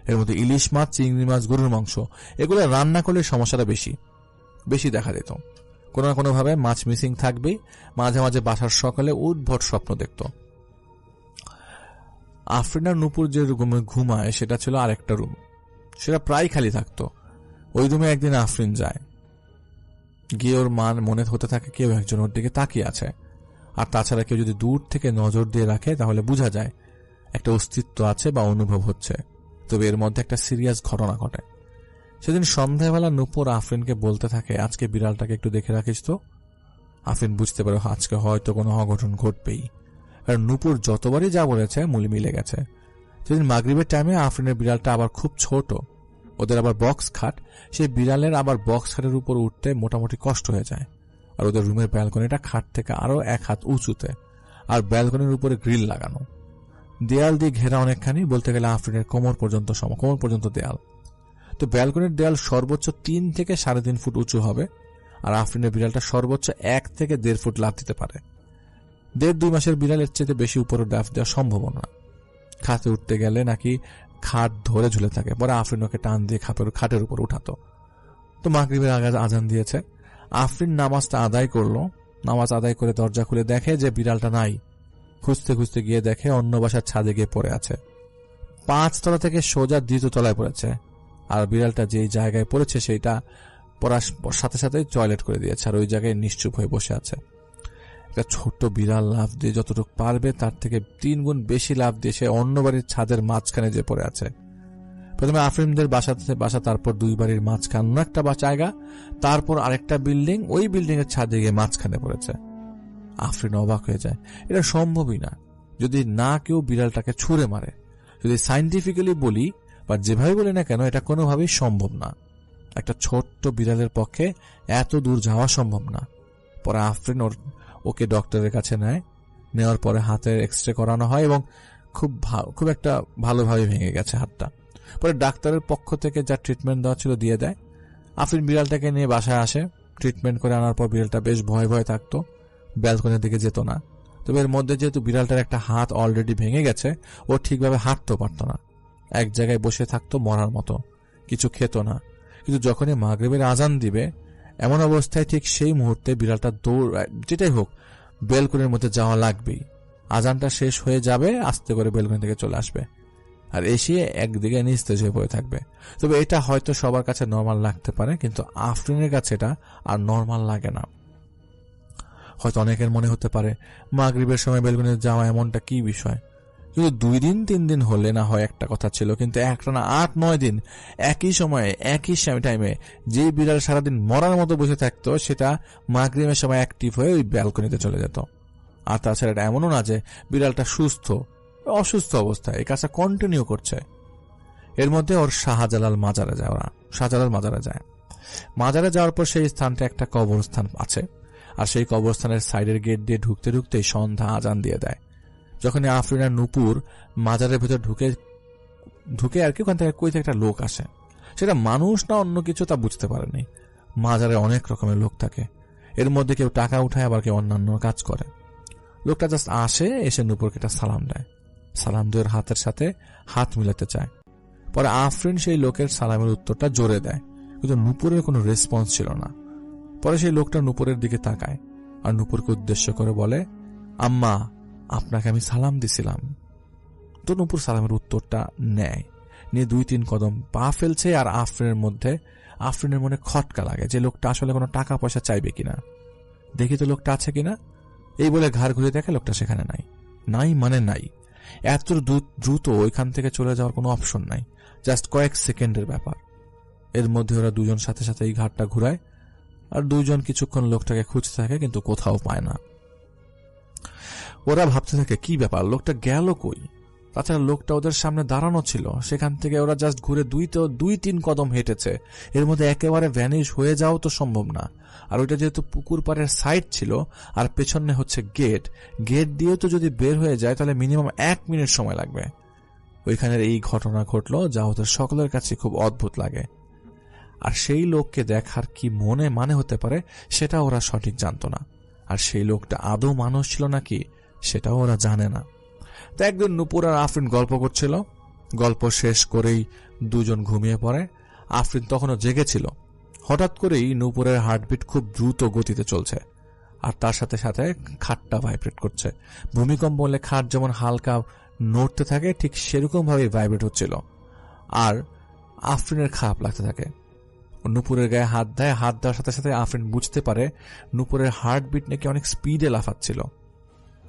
এর মধ্যে ইলিশ মাছ, চিংড়ি মাছ, গরুর মাংস, এগুলো রান্না করলে সমস্যাটা বেশি দেখা যেত। কোনো না কোনোভাবে মাছ মিসিং থাকবেই। মাঝে মাঝে বাসার সকালে উদ্ভট স্বপ্ন দেখত। আফরিন আর নূপুর যে রুমে ঘুমায় সেটা ছিল আরেকটা রুম, সেটা প্রায় খালি থাকতো। ওই রুমে একদিন আফরিন যায়, গিয়ে ওর মনে হতে থাকে কেউ একজন ওর দিকে তাকিয়ে আছে। আর তাছাড়া কেউ যদি দূর থেকে নজর দিয়ে রাখে তাহলে বোঝা যায় একটা অস্তিত্ব আছে বা অনুভব হচ্ছে। তবে এর মধ্যে একটা সিরিয়াস ঘটনা ঘটে। সেদিন সন্ধ্যাবেলা নূপুর আফরিনকে বলতে থাকে, আজকে বিড়ালটাকে একটু দেখে রাখিস তো। আফরিন বুঝতে পারে আজকে হয়তো কোনো অঘটন ঘটবেই, কারণ নূপুর যতবারই যা বলেছে মূলে মিলে গেছে। সেদিন মাগরিবের টাইমে আফরিনের বিড়ালটা আবার খুব ছোট, ওদের আবার বক্স খাট, সেই বিড়ালের আবার বক্স খাটের উপর উঠতে মোটামুটি কষ্ট হয়ে যায়। আর ওদের রুমের ব্যালকনিটা খাট থেকে আরো 1 হাত উঁচুতে, আর ব্যালকনির উপরে গ্রিল লাগানো, দেয়াল দিয়ে ঘেরা অনেকখানি, বলতে গেলে আফরিনের কোমর পর্যন্ত দেয়াল। তো ব্যালকনির দেয়াল সর্বোচ্চ 3 থেকে 3.5 ফুট উঁচু হবে, আর আফরিনের বিড়ালটা সর্বোচ্চ 1 থেকে 1.5 ফুট লাফ দিতে পারে। 1.5-2 মাসের বিড়ালের চেয়ে বেশি উপরে লাফ দেওয়া সম্ভব না। খাতে উঠতে গেলে নাকি খাট ধরে ঝুলে থাকে, পরে আফরিন ওকে টান দিয়ে খাটের উপর উঠাতো। তো মাগরিবের আগে আজান দিয়েছে, আফরিন নামাজটা আদায় করলো। নামাজ আদায় করে দরজা খুলে দেখে যে বিড়ালটা নাই। খুঁজতে খুঁজতে গিয়ে দেখে অন্য বাসার ছাদে গিয়ে পড়ে আছে। 5 তলা থেকে সোজা 2 তলায় পড়েছে, আর বিড়ালটা যেই জায়গায় পড়েছে সেইটা পড়ার সাথে সাথে টয়লেট করে দিয়েছে, আর ওই জায়গায় নিশ্চুপ হয়ে বসে আছে। একটা ছোট্ট বিড়াল লাফ দিয়ে যতটুকু পারবে তার থেকে 3 গুণ বেশি লাফ দিয়ে সে অন্য বাড়ির ছাদের মাঝখানে যে পড়ে আছে। প্রথমে আফরিনদের বাসা, তারপর 2 বাড়ির মাঝখানে অন্য একটা জায়গা, তারপর আরেকটা বিল্ডিং, ওই বিল্ডিং এর ছাদে গিয়ে মাঝখানে পড়েছে। আফরিন অবাক হয়ে যায়, এটা সম্ভবই না যদি না কেউ বিড়ালটাকে ছুঁড়ে মারে। যদি সাইন্টিফিক্যালি বলি বা যেভাবে বলি না কেন, এটা কোনোভাবেই সম্ভব না। একটা ছোট্ট বিড়ালের পক্ষে এত দূর যাওয়া সম্ভব না। পরে আফরিন ওকে ডক্টরের কাছে নেওয়ার পরে হাতের এক্সরে করানো হয় এবং খুব একটা ভালোভাবে ভেঙে গেছে হাতটা। পরে ডাক্তারের পক্ষ থেকে যা ট্রিটমেন্ট দেওয়া ছিল দিয়ে দেয়। আফরিন বিড়ালটাকে নিয়ে বাসায় আসে। ট্রিটমেন্ট করে আনার পর বিড়ালটা বেশ ভয়ে থাকতো, ব্যালকনির দিকে যেত না। তবে এর মধ্যে যেহেতু বিড়ালটার একটা হাত অলরেডি ভেঙে গেছে, ও ঠিকভাবে হাঁটতেও পারত না। এক জায়গায় বসে থাকতো মরার মতো, কিছু খেত না। কিন্তু যখনই মাগরিবের আজান দিবে, এমন অবস্থায় ঠিক সেই মুহূর্তে বিড়ালটা যেটাই হোক ব্যালকনির মধ্যে যাওয়া লাগবেই। আজানটা শেষ হয়ে যাবে, আস্তে করে ব্যালকনি থেকে চলে আসবে, আর এসে একদিকে নিস্তেজ হয়ে পড়ে থাকবে। তবে এটা হয়তো সবার কাছে নর্মাল লাগতে পারে, কিন্তু আফরিনের কাছে এটা আর নর্মাল লাগে না। হয়তো অনেকের মনে হতে পারে মাগরিবের সময় ব্যালকনিতে যাওয়া এমনটা কি বিষয়, কিন্তু 2 দিন 3 দিন হলে না হয় একটা কথা ছিল, কিন্তু একটানা 8-9 দিন একই সময়ে একই টাইমে যে বিড়াল সারাদিন মরার মতো বসে থাকতো, সেটা মাগরিবের সময় অ্যাক্টিভ হয়ে ওই ব্যালকনিতে চলে যেত। আর তাছাড়া এটা এমনও না যে বিড়ালটা অসুস্থ অবস্থায় এই কাজটা কন্টিনিউ করছে। এর মধ্যে ওর শাহজালাল মাজারে যায়। মাজারে যাওয়ার পর সেই স্থানটা একটা কবরস্থান আছে, আর সেই কবরস্থানের সাইডের গেট দিয়ে ঢুকতে ঢুকতেই সন্ধ্যা আজান দিয়ে দেয়। যখন আফরিন আর নূপুর মাজারের ভেতর ঢুকে আর কি, ওখান থেকে কই থেকে একটা লোক আসে। সেটা মানুষ না অন্য কিছু তা বুঝতে পারেনি। মাজারে অনেক রকমের লোক থাকে, এর মধ্যে কেউ টাকা উঠায়, আবার কেউ অন্যান্য কাজ করে। লোকটা জাস্ট আসে, এসে নূপুরকে একটা সালাম দেয়। সালাম দিয়ে হাতের সাথে হাত মিলাতে চায়। পরে আফরিন সেই লোকের সালামের উত্তরটা জোরে দেয়, কিন্তু নূপুরের কোনো রেসপন্স ছিল না। পরে সেই লোকটা নূপুরের দিকে তাকায় আর নূপুরকে উদ্দেশ্য করে বলে, আম্মা, আপনাকে আমি সালাম দিছিলাম। তো নূপুর সালামের উত্তরটা নিয়ে 2-3 কদম পা ফেলছে, আর আফরিনের মনে খটকা লাগে যে লোকটা আসলে কোনো টাকা পয়সা চাইবে কিনা, দেখি তো লোকটা আছে কিনা। এই বলে ঘাড় ঘুরে দেখে লোকটা সেখানে নাই। এত দ্রুত ওইখান থেকে চলে যাওয়ার কোনো অপশন নাই, জাস্ট কয়েক সেকেন্ডের ব্যাপার। এর মধ্যে ওরা 2 জন সাথে সাথে এই ঘাটটা ঘুরায়, আর 2 জন কিছুক্ষণ লোকটাকে খুঁজতে থাকে, কিন্তু কোথাও পায় না। ওরা ভাবতে থাকে কি ব্যাপার, লোকটা গেল কই। তাছাড়া লোকটা ওদের সামনে দাঁড়ানো ছিল, সেখান থেকে ওরা জাস্ট ঘুরে 2-3 কদম হেঁটেছে। এর মধ্যে একেবারে ভ্যানিশ হয়ে যাওয়া তো সম্ভব না। আর ওইটা যেহেতু পুকুর পাড়ের সাইড ছিল, আর পেছনে হচ্ছে গেট দিয়েও তো যদি বের হয়ে যায় তাহলে মিনিমাম 1 মিনিট সময় লাগবে। ওইখানের এই ঘটনা ঘটলো, যা ওদের সকলের কাছে খুব অদ্ভুত লাগে। আর সেই লোককে দেখার কি মানে হতে পারে সেটা ওরা সঠিক জানতো না। আর সেই লোকটা আদৌ মানুষ ছিল নাকি সেটাও ওরা জানে না। তো একদিন নূপুর আর আফরিন গল্প করছিল, গল্প শেষ করেই 2 জন ঘুমিয়ে পড়ে। আফরিন তখনও জেগেছিল। হঠাৎ করেই নূপুরের হার্টবিট খুব দ্রুত গতিতে চলছে, আর তার সাথে সাথে খাটটা ভাইব্রেট করছে। ভূমিকম্প হলে খাট যেমন হালকা নড়তে থাকে, ঠিক সেরকম ভাবে ভাইব্রেট হচ্ছিল। আর আফরিনের খারাপ লাগতে থাকে। নূপুরের গায়ে হাত দেয়, হাত দেওয়ার সাথে সাথে আফরিন বুঝতে পারে নূপুরের হার্টবিট নাকি অনেক স্পিডে লাফাচ্ছিল।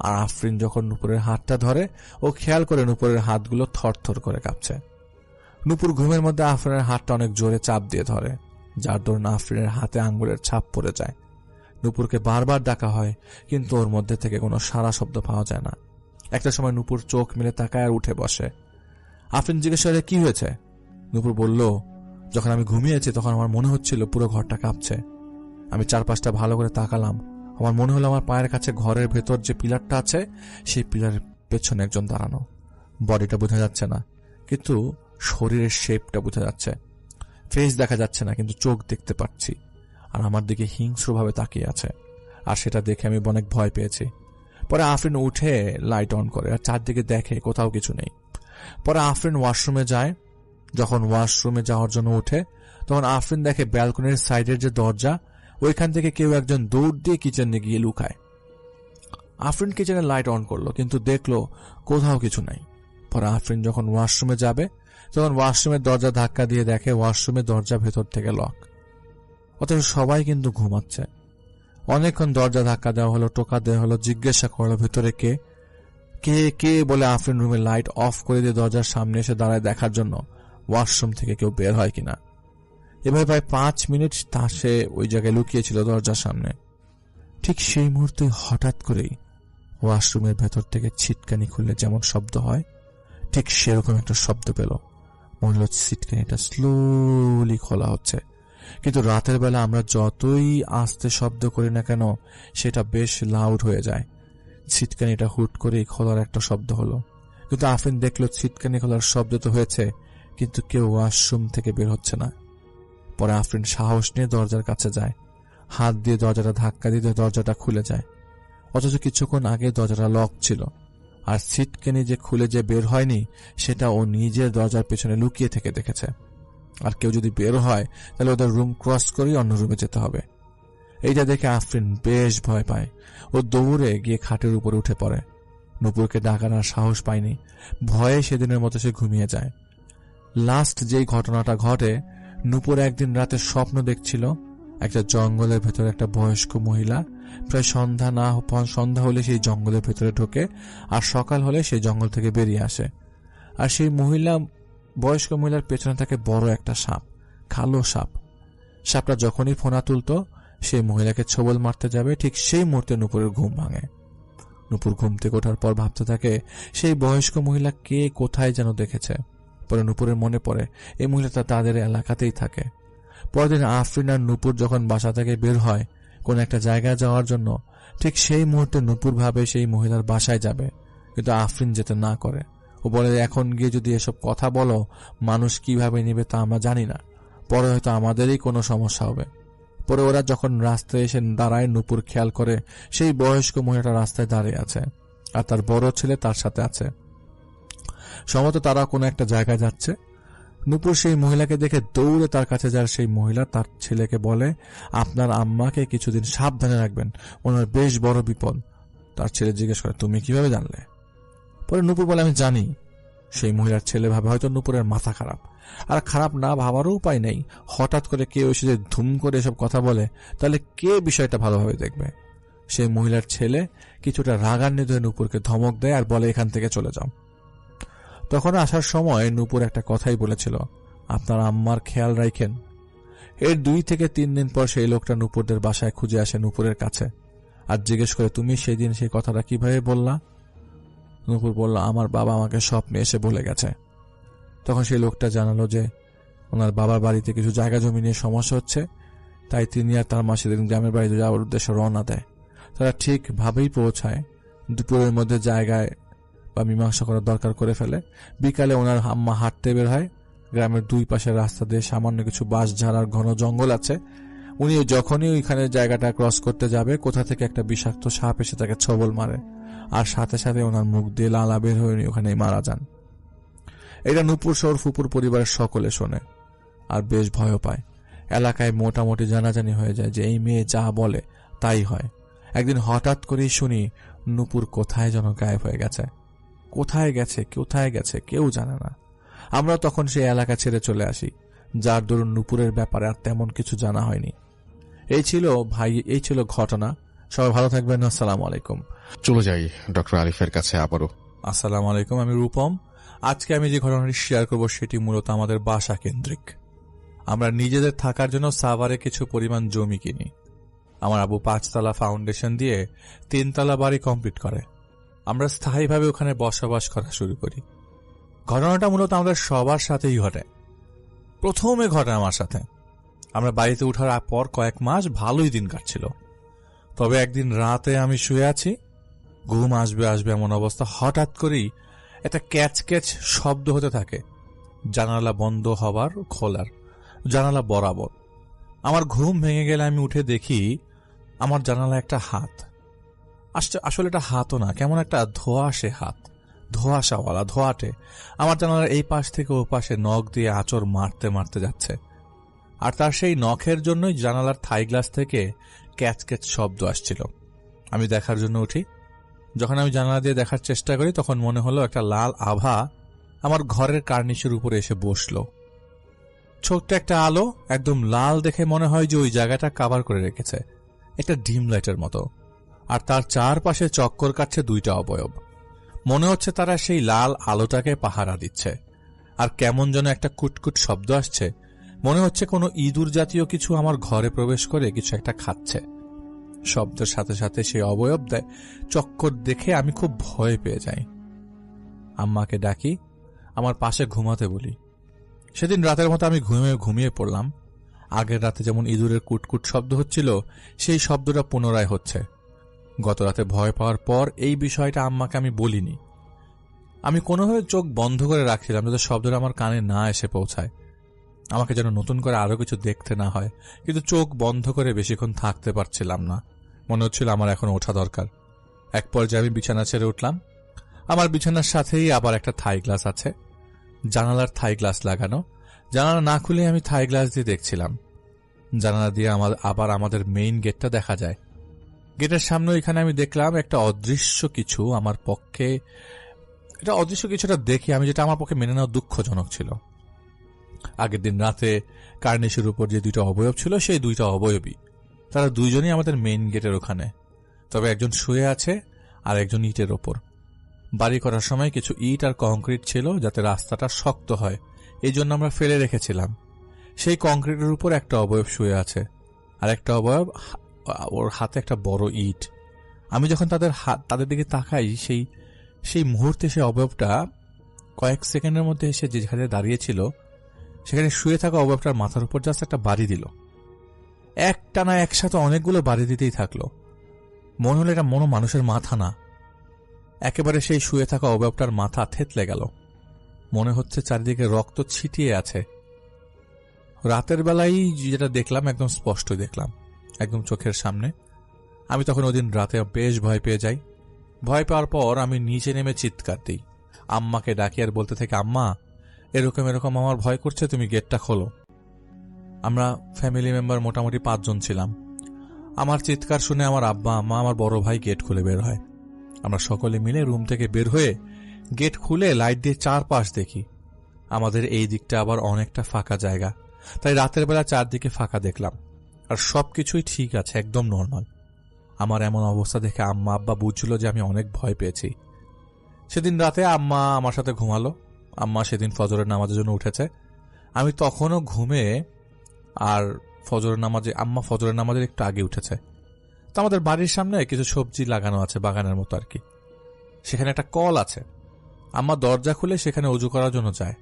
আর আফরিন যখন নূপুরের হাতটা ধরে ও খেয়াল করে নূপুরের হাতগুলো থরথর করে কাঁপছে। নূপুর ঘুমের মধ্যে আফরিনের হাতটা অনেক জোরে চাপ দিয়ে ধরে, যার দরুন আফরিনের হাতে আঙ্গুলের ছাপ পড়ে যায়। নূপুরকে বারবার ডাকা হয়, কিন্তু ওর মধ্যে থেকে কোনো সাড়া শব্দ পাওয়া যায় না। একটা সময় নূপুর চোখ মেলে তাকায় আর উঠে বসে। আফরিন জিজ্ঞেস করে, কি হয়েছে? নূপুর বলল, যখন আমি ঘুমিয়েছি তখন আমার মনে হচ্ছিল পুরো ঘরটা কাঁপছে। আমি চারপাশটা ভালো করে তাকালাম, আমার মনে হলো আমার পায়ের কাছে ঘরের ভেতর যে পিলারটা আছে সেই পিলারের পেছনে একজন দাঁড়ানো। বডিটা বোঝা যাচ্ছে না, কিন্তু শরীরের শেপটা বোঝা যাচ্ছে। ফেস দেখা যাচ্ছে না, কিন্তু চোখ দেখতে পাচ্ছি, আর আমার দিকে হিংস্রভাবে তাকিয়ে আছে। আর সেটা দেখে আমি অনেক ভয় পেয়েছি। পরে আফরিন উঠে লাইট অন করে আর চারদিকে দেখে কোথাও কিছু নেই। পরে আফরিন ওয়াশরুমে যায়। যখন ওয়াশরুমে যাওয়ার জন্য উঠে তখন আফরিন দেখে ব্যালকনির সাইডের যে দরজা, ওইখান থেকে কেউ একজন দৌড় দিয়ে কিচেনে গিয়ে লুকায়। আফরিন কিচেনে লাইট অন করলো, কিন্তু দেখলো কোথাও কিছু নাই। পরে আফরিন যখন ওয়াশরুমে যাবে তখন ওয়াশরুমের দরজা ধাক্কা দিয়ে দেখে ওয়াশরুমের দরজা ভেতর থেকে লক। অথচ সবাই কিন্তু ঘুমাচ্ছে। অনেকক্ষণ দরজা ধাক্কা দেওয়া হলো, টোকা দেওয়া হলো, জিজ্ঞাসা করলো ভেতরে কে কে কে বলে আফরিন রুমে লাইট অফ করে দিয়ে দরজার সামনে এসে দাঁড়ায় দেখার জন্য ওয়াশরুম থেকে কেউ বের হয় কিনা। এভাবে প্রায় 5 মিনিট সে ওই জায়গায় লুকিয়েছিল দরজার সামনে। ঠিক সেই মুহূর্তে হঠাৎ করেই ওয়াশরুমের ভেতর থেকে ছিটকানি খুললে যেমন শব্দ হয়, ঠিক সেরকম একটা শব্দ পেল। মনে হলো ছিটকানিটা স্লোলি খোলা হচ্ছে। কিন্তু রাতের বেলা আমরা যতই আস্তে শব্দ করি না কেন, সেটা বেশ লাউড হয়ে যায়। ছিটকানিটা হুট করেই খোলার একটা শব্দ হলো। কিন্তু আফরিন দেখলো ছিটকানি খোলার শব্দ তো হয়েছে, কিন্তু কেউ ওয়াশরুম থেকে বের হচ্ছে না। পরে আফরিন সাহস নিয়ে দরজার কাছে যায়, হাত দিয়ে দরজাটা ধাক্কা দিতে দরজাটা খুলে যায়। অথচ কিছুক্ষণ আগে দরজাটা লক ছিল, আর ছিটকানি যে খুলে যে বের হয়নি সেটা ও নিজের দরজার পেছনে লুকিয়ে থেকে দেখেছে। আর কেউ যদি বের হয় তাহলে ওদের রুম ক্রস করেই অন্য রুমে যেতে হবে। এইটা দেখে আফরিন বেশ ভয় পায়। ও দৌড়ে গিয়ে খাটের উপরে উঠে পড়ে। নূপুরকে ডাকার আর সাহস পায়নি, ভয়ে সেদিনের মতো সে ঘুমিয়ে যায়। লাস্ট যেই ঘটনাটা ঘটে, নূপুর একদিন রাতে স্বপ্ন দেখছিল একটা জঙ্গলের ভেতরে একটা বয়স্ক মহিলা প্রায় সন্ধ্যা হলে সেই জঙ্গলের ভেতরে ঢোকে, আর সকাল হলে সেই জঙ্গল থেকে বেরিয়ে আসে। আর সেই বয়স্ক মহিলার পেছনে থাকে বড় একটা সাপ, কালো সাপ। সাপটা যখনই ফোনা তুলতো সেই মহিলাকে ছোবল মারতে যাবে, ঠিক সেই মুহূর্তে নূপুরের ঘুম ভাঙে। নূপুর ঘুম থেকে ওঠার পর ভাবতে থাকে সেই বয়স্ক মহিলা কে কোথায় যেন দেখেছে। পরে নূপুরের মনে পড়ে এই মহিলাটা তাদের এলাকাতেই থাকে। পরদিন আফরিন আর নূপুর যখন বাসা থেকে বের হয় কোন একটা জায়গায় যাওয়ার জন্য, ঠিক সেই মুহূর্তে নূপুর ভাবে সেই মহিলার বাসায় যাবে, কিন্তু আফরিন যেতে না করে। ও বলে, এখন গিয়ে যদি এসব কথা বলো মানুষ কিভাবে নেবে তা আমরা জানি না, পরে হয়তো আমাদেরই কোনো সমস্যা হবে। পরে ওরা যখন রাস্তায় এসে দাঁড়ায়, নূপুর খেয়াল করে সেই বয়স্ক মহিলাটা রাস্তায় দাঁড়িয়ে আছে, আর তার বড় ছেলে তার সাথে আছে। সম্ভবত তারা কোনো একটা জায়গায় যাচ্ছে। নূপুর সেই মহিলাকে দেখে দৌড়ে তার কাছে যায়। সেই মহিলা তার ছেলেকে বলে, আপনার আম্মাকে কিছুদিন সাবধানে রাখবেন, ওনার বেশ বড় বিপদ। তার ছেলে জিজ্ঞেস করে, তুমি কিভাবে জানলে? পরে নূপুর বলে, আমি জানি। সেই মহিলার ছেলে ভাবে হয়তো নূপুরের মাথা খারাপ, আর খারাপ না ভাবারও উপায় নেই। হঠাৎ করে কেউ এসে যে ধুম করে এসব কথা বলে তাহলে কে বিষয়টা ভালোভাবে দেখবে। সেই মহিলার ছেলে কিছুটা রাগান্বিত হয়ে নূপুরকে ধমক দেয় আর বলে, এখান থেকে চলে যাও। তখন আসার সময় নূপুর একটা কথাই বলেছিল, আপনার আম্মার খেয়াল রাখেন। এর 2 থেকে 3 দিন পর সেই লোকটা নূপুরদের বাসায় খুঁজে আসে নূপুরের কাছে, আর জিজ্ঞেস করে, তুমি সেদিন সেই কথাটা কিভাবে বললা? নূপুর বলল, আমার বাবা আমাকে স্বপ্নে এসে বলে গেছে। তখন সেই লোকটা জানালো যে ওনার বাবার বাড়িতে কিছু জায়গা জমি নিয়ে সমস্যা হচ্ছে, তাই তিনি আর তার মা সেদিন গ্রামের বাড়িতে যাওয়ার উদ্দেশ্যে রওনা দেয়। তারা ঠিকভাবেই পৌঁছায়। দুপুরের মধ্যে জায়গায় বা মীমাংসা করার দরকার করে ফেলে। বিকালে ওনার আম্মা হাঁটতে বের হয়। গ্রামের 2 পাশের রাস্তা দিয়ে সামান্য কিছু বাঁশঝাড় আর ঘন জঙ্গল আছে। উনি যখনই ওইখানে জায়গাটা ক্রস করতে যাবে, কোথা থেকে একটা বিষাক্ত সাপ এসে তাকে ছবল মারে, আর সাথে সাথে ওনার মুখ দিয়ে লালা বের হয়ে উনি ওখানেই মারা যান। এটা নূপুর সহ ফুপুর পরিবারের সকলে শোনে আর বেশ ভয় পায়। এলাকায় মোটামুটি জানাজানি হয়ে যায় যে এই মেয়ে যা বলে তাই হয়। একদিন হঠাৎ করেই শুনি নূপুর কোথায় যেন গায়েব হয়ে গেছে। কোথায় গেছে কেউ জানে না। আমরা তখন সেই এলাকা ছেড়ে চলে আসি, যার দরুন নূপুরের ব্যাপারে আর তেমন কিছু জানা হয়নি। এই ছিল ঘটনা। সবাই ভালো থাকবেন। আসসালামু আলাইকুম। চলে যাই ডক্টর আরিফের কাছে আবারও। আসসালামু আলাইকুম, আমি রূপম। আজকে আমি যে ঘটনাটি শেয়ার করব সেটি মূলত আমাদের বাসা কেন্দ্রিক। আমরা নিজেদের থাকার জন্য সাভারে কিছু পরিমাণ জমি কিনি। আমার আব্বু 5 তলা ফাউন্ডেশন দিয়ে 3 তলা বাড়ি কমপ্লিট করে। আমরা স্থায়ীভাবে ওখানে বসবাস করা শুরু করি। ঘটনাটা মূলত আমাদের সবার সাথেই ঘটে। প্রথমে ঘটে আমার সাথে। আমরা বাড়িতে ওঠার পর কয়েক মাস ভালোই দিন কাটছিল। তবে একদিন রাতে আমি শুয়ে আছি, ঘুম আসবে আসবে এমন অবস্থা, হঠাৎ করেই একটা ক্যাচ ক্যাচ শব্দ হতে থাকে। জানালা বন্ধ হবার খোলার, জানালা বরাবর। আমার ঘুম ভেঙে গেলে আমি উঠে দেখি আমার জানালা একটা হাত। আসলে এটা হাতও না, কেমন একটা ধোঁয়াশে হাত, ধোঁয়াশাওয়ালা, ধোঁয়াটে আমার জানালার এই পাশ থেকে ও পাশে নখ দিয়ে আঁচড় মারতে মারতে যাচ্ছে। আর তার সেই নখের জন্যই জানালার থাই গ্লাস থেকে ক্যাচ ক্যাচ শব্দ আসছিল। আমি দেখার জন্য উঠি। যখন আমি জানালা দিয়ে দেখার চেষ্টা করি তখন মনে হলো একটা লাল আভা আমার ঘরের কার্নিশের উপরে এসে বসলো। ছোট্ট একটা আলো, একদম লাল দেখে মনে হয় যে ওই জায়গাটা কাভার করে রেখেছে একটা ডিম লাইটের মতো। আর তার চারপাশে চক্কর কাটছে 2টা অবয়ব। মনে হচ্ছে তারা সেই লাল আলোটাকে পাহারা দিচ্ছে। আর কেমন যেন একটা কুটকুট শব্দ আসছে, মনে হচ্ছে কোনো ইঁদুর জাতীয় কিছু আমার ঘরে প্রবেশ করে কিছু একটা খাচ্ছে। শব্দের সাথে সাথে সেই অবয়ব দেয় চক্কর দেখে আমি খুব ভয় পেয়ে যাই। আম্মাকে ডাকি, আমার পাশে ঘুমাতে বলি। সেদিন রাতের মতো আমি ঘুমিয়ে পড়লাম। আগের রাতে যেমন ইঁদুরের কুটকুট শব্দ হচ্ছিল, সেই শব্দটা পুনরায় হচ্ছে। গত রাতে ভয় পাওয়ার পর এই বিষয়টা আম্মাকে আমি বলিনি। আমি কোনোভাবে চোখ বন্ধ করে রাখছিলাম যাতে শব্দটা আমার কানে না এসে পৌঁছায়, আমাকে যেন নতুন করে আরো কিছু দেখতে না হয়। কিন্তু চোখ বন্ধ করে বেশিক্ষণ থাকতে পারছিলাম না। মনে হচ্ছিল আমার এখন ওঠা দরকার। এক পর্যায়ে আমি বিছানা ছেড়ে উঠলাম। আমার বিছানার সাথেই আবার একটা থাই গ্লাস আছে, জানালার থাই গ্লাস লাগানো। জানালা না খুলে আমি থাই গ্লাস দিয়ে দেখছিলাম। জানালা দিয়ে আবার আমাদের মেইন গেটটা দেখা যায়। গেটের সামনে এখানে আমি দেখলাম একটা অদৃশ্য কিছু। আমার পক্ষে এটা অদৃশ্য কিছুটা দেখে আমি, যেটা আমার পক্ষে মেনে নেওয়া দুঃখজনক ছিল। আগের দিন রাতে কার্নিশের উপর যে 2টা অবয়ব ছিল, সেই 2টা অবয়বই। তারা দুইজনই আমাদের মেইন গেটের ওখানে। তবে একজন শুয়ে আছে আর একজন ইটের ওপর। বাড়ি করার সময় কিছু ইট আর কংক্রিট ছিল যাতে রাস্তাটা শক্ত হয়, এই জন্য আমরা ফেলে রেখেছিলাম। সেই কংক্রিটের উপর একটা অবয়ব শুয়ে আছে, আর একটা অবয়ব ওর হাতে একটা বড় ইট। আমি যখন তাদের দিকে তাকাই, সেই মুহূর্তে সেই অবয়বটা কয়েক সেকেন্ডের মধ্যে এসে যেখানে দাঁড়িয়েছিল সেখানে শুয়ে থাকা অবয়বটার মাথার উপর জাস্ট একটা বাড়ি দিল। একটানা একসাথে অনেকগুলো বাড়ি দিতেই থাকলো। মনে হলো এটা মানুষের মাথা না, একেবারে সেই শুয়ে থাকা অবয়বটার মাথা থেতলে গেল। মনে হচ্ছে চারিদিকে রক্ত ছিটিয়ে আছে। রাতের বেলায় যেটা দেখলাম একদম স্পষ্ট দেখলাম, একদম চোখের সামনে। আমি তখন ওদিন রাতে বেশ ভয় পেয়ে যাই। ভয় পাওয়ার পর আমি নিচে নেমে চিৎকার দিই। আম্মাকে ডাকি আর বলতে থাকি, আম্মা এরকম এরকম আমার ভয় করছে, তুমি গেটটা খোলো। আমরা ফ্যামিলি মেম্বার মোটামুটি 5 জন ছিলাম। আমার চিৎকার শুনে আমার আব্বা, আম্মা, আমার বড় ভাই গেট খুলে বের হয়। আমরা সকলে মিলে রুম থেকে বের হয়ে গেট খুলে লাইট দিয়ে চারপাশ দেখি। আমাদের এই দিকটা আবার অনেকটা ফাঁকা জায়গা, তাই রাতের বেলা চারদিকে ফাঁকা দেখলাম। আর সবকিছুই ঠিক আছে, একদম নর্মাল। আমার এমন অবস্থা দেখে আম্মা আব্বা বুঝছিল যে আমি অনেক ভয় পেয়েছি। সেদিন রাতে আম্মা আমার সাথে ঘুমালো। আম্মা সেদিন ফজরের নামাজের জন্য উঠেছে। আমি তখনও ঘুমে, আর আম্মা ফজরের নামাজের একটু আগে উঠেছে। তো আমাদের বাড়ির সামনে কিছু সবজি লাগানো আছে, বাগানের মতো আর কি। সেখানে একটা কল আছে। আম্মা দরজা খুলে সেখানে অজু করার জন্য যায়।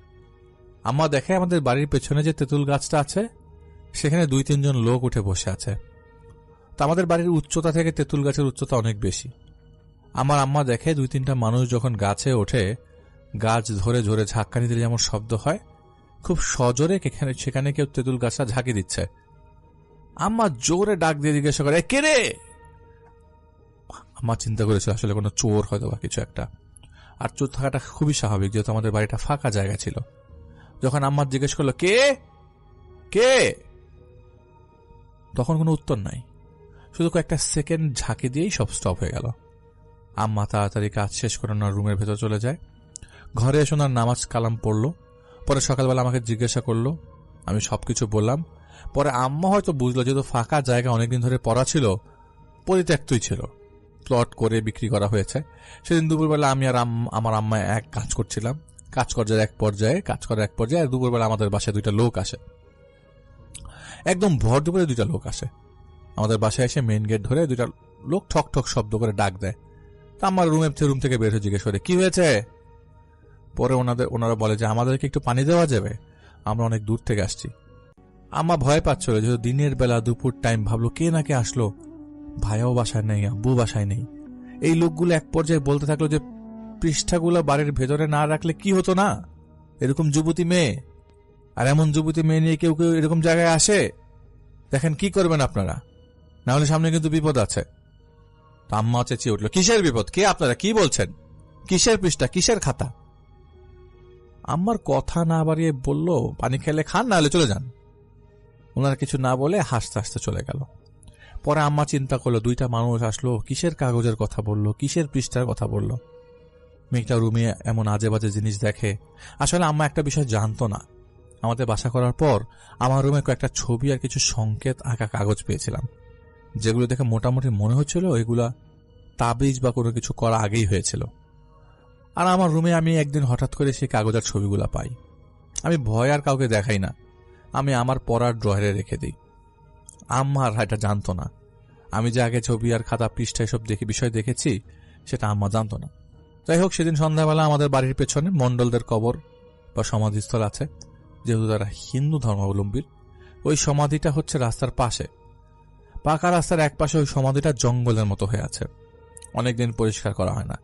আম্মা দেখে আমাদের বাড়ির পেছনে যে তেঁতুল গাছটা আছে সেখানে 2-3 জন লোক উঠে বসে আছে। তো আমাদের বাড়ির উচ্চতা থেকে তেঁতুল গাছের উচ্চতা অনেক বেশি। আমার আম্মা দেখে 2-3টা মানুষ যখন গাছে ওঠে, গাছ ধরে ধরে ঝাঁকানি দিলে যেমন শব্দ হয়, খুব সজোরে সেখানে কেউ তেঁতুল গাছটা ঝাঁকি দিচ্ছে। আম্মা জোরে ডাক দিয়ে জিজ্ঞাসা করে, কে রে? আম্মা চিন্তা করেছিল আসলে কোনো চোর হয়তো বা কিছু একটা। আর চোর থাকাটা খুবই স্বাভাবিক, যেহেতু আমাদের বাড়িটা ফাঁকা জায়গা ছিল। যখন আম্মা জিজ্ঞেস করলো কে কে, তখন কোনো উত্তর নাই, শুধু কয়েকটা সেকেন্ড ঝাঁকি দিয়েই সব স্টপ হয়ে গেল। আম্মা তাড়াতাড়ি কাজ শেষ করে ওনার রুমের ভেতর চলে যায়। ঘরে এসে ওনার নামাজ কালাম পড়লো। পরে সকালবেলা আমাকে জিজ্ঞাসা করলো, আমি সবকিছু বললাম। পরে আম্মা হয়তো বুঝলো যেহেতু ফাঁকা জায়গা অনেকদিন ধরে পড়া ছিল, পরিত্যক্তই ছিল, প্লট করে বিক্রি করা হয়েছে। সেদিন দুপুরবেলা আমি আর আমার আম্মা এক কাজ করছিলাম। কাজ করার এক পর্যায়ে দুপুরবেলা আমাদের বাসায় দুইটা লোক আসে, একদম ভর দুপুরে দুইটা লোক আসে আমাদের বাসায় এসে মেইন গেট ধরে দুইটা লোক ঠক ঠক শব্দ করে ডাক দেয়। তা আমার রুম থেকে বের হয়ে জিজ্ঞেস করে কি হয়েছে। পরে ওনারা বলে যে আমাদেরকে একটু পানি দেওয়া যাবে, আমরা অনেক দূর থেকে আসছি। আম্মা ভয় পাচ্ছিল, যেহেতু দিনের বেলা দুপুর টাইম, ভাবলো কে নাকি আসলো। ভাইয়াও বাসায় নেই, আব্বু বাসায় নেই। এই লোকগুলো এক পর্যায়ে বলতে থাকলো যে পৃষ্ঠাগুলো বাড়ির ভেতরে না রাখলে কি হতো না, এরকম যুবতী মেয়ে, আর এমন যুবতী মেয়ে নিয়ে কেউ কেউ এরকম জায়গায় আসে, দেখেন কি করবেন আপনারা, না হলে সামনে কিন্তু বিপদ আছে। আম্মা চেঁচিয়ে উঠলো, কিসের বিপদ, কে আপনারা, কি বলছেন, কিসের পৃষ্ঠা, কিসের খাতা। আম্মার কথা না বাড়িয়ে বলল পানি খেলে খান, না হলে চলে যান। ওনারা কিছু না বলে হাসতে হাসতে চলে গেল। পরে আম্মা চিন্তা করলো, দুইটা মানুষ আসলো, কিসের কাগজের কথা বললো, কিসের পৃষ্ঠার কথা বললো। মেয়েটা রুমে এমন আজে বাজে জিনিস দেখে। আসলে আম্মা একটা বিষয় জানতো না। আমাদের বাসা করার পর আমার রুমে কয়েকটা ছবি আর কিছু সংকেত আঁকা কাগজ পেয়েছিলাম, যেগুলো দেখে মোটামুটি মনে হচ্ছিল এগুলা তাবিজ বা কোনো কিছু করা আগেই হয়েছিল। আর আমার রুমে আমি একদিন হঠাৎ করে সেই কাগজের ছবিগুলা পাই। আমি ভয় আর কাউকে দেখাই না, আমি আমার পড়ার ড্রয়ারে রেখে দিই। আম্মা আর এটা জানতো না। আমি যে আগে ছবি আর খাতা পৃষ্ঠা এসব বিষয় দেখেছি সেটা আম্মা জানতো না। যাই হোক, সেদিন সন্ধ্যাবেলা আমাদের বাড়ির পেছনে মণ্ডলদের কবর বা সমাধিস্থল আছে, যেহেতু তারা হিন্দু ধর্মাবলম্বীর। ওই সমাধিটা হচ্ছে রাস্তার পাশে, পাকা রাস্তার এক পাশে ওই সমাধিটা জঙ্গলের মতো হয়ে আছে, অনেকদিন পরিষ্কার করা হয় না।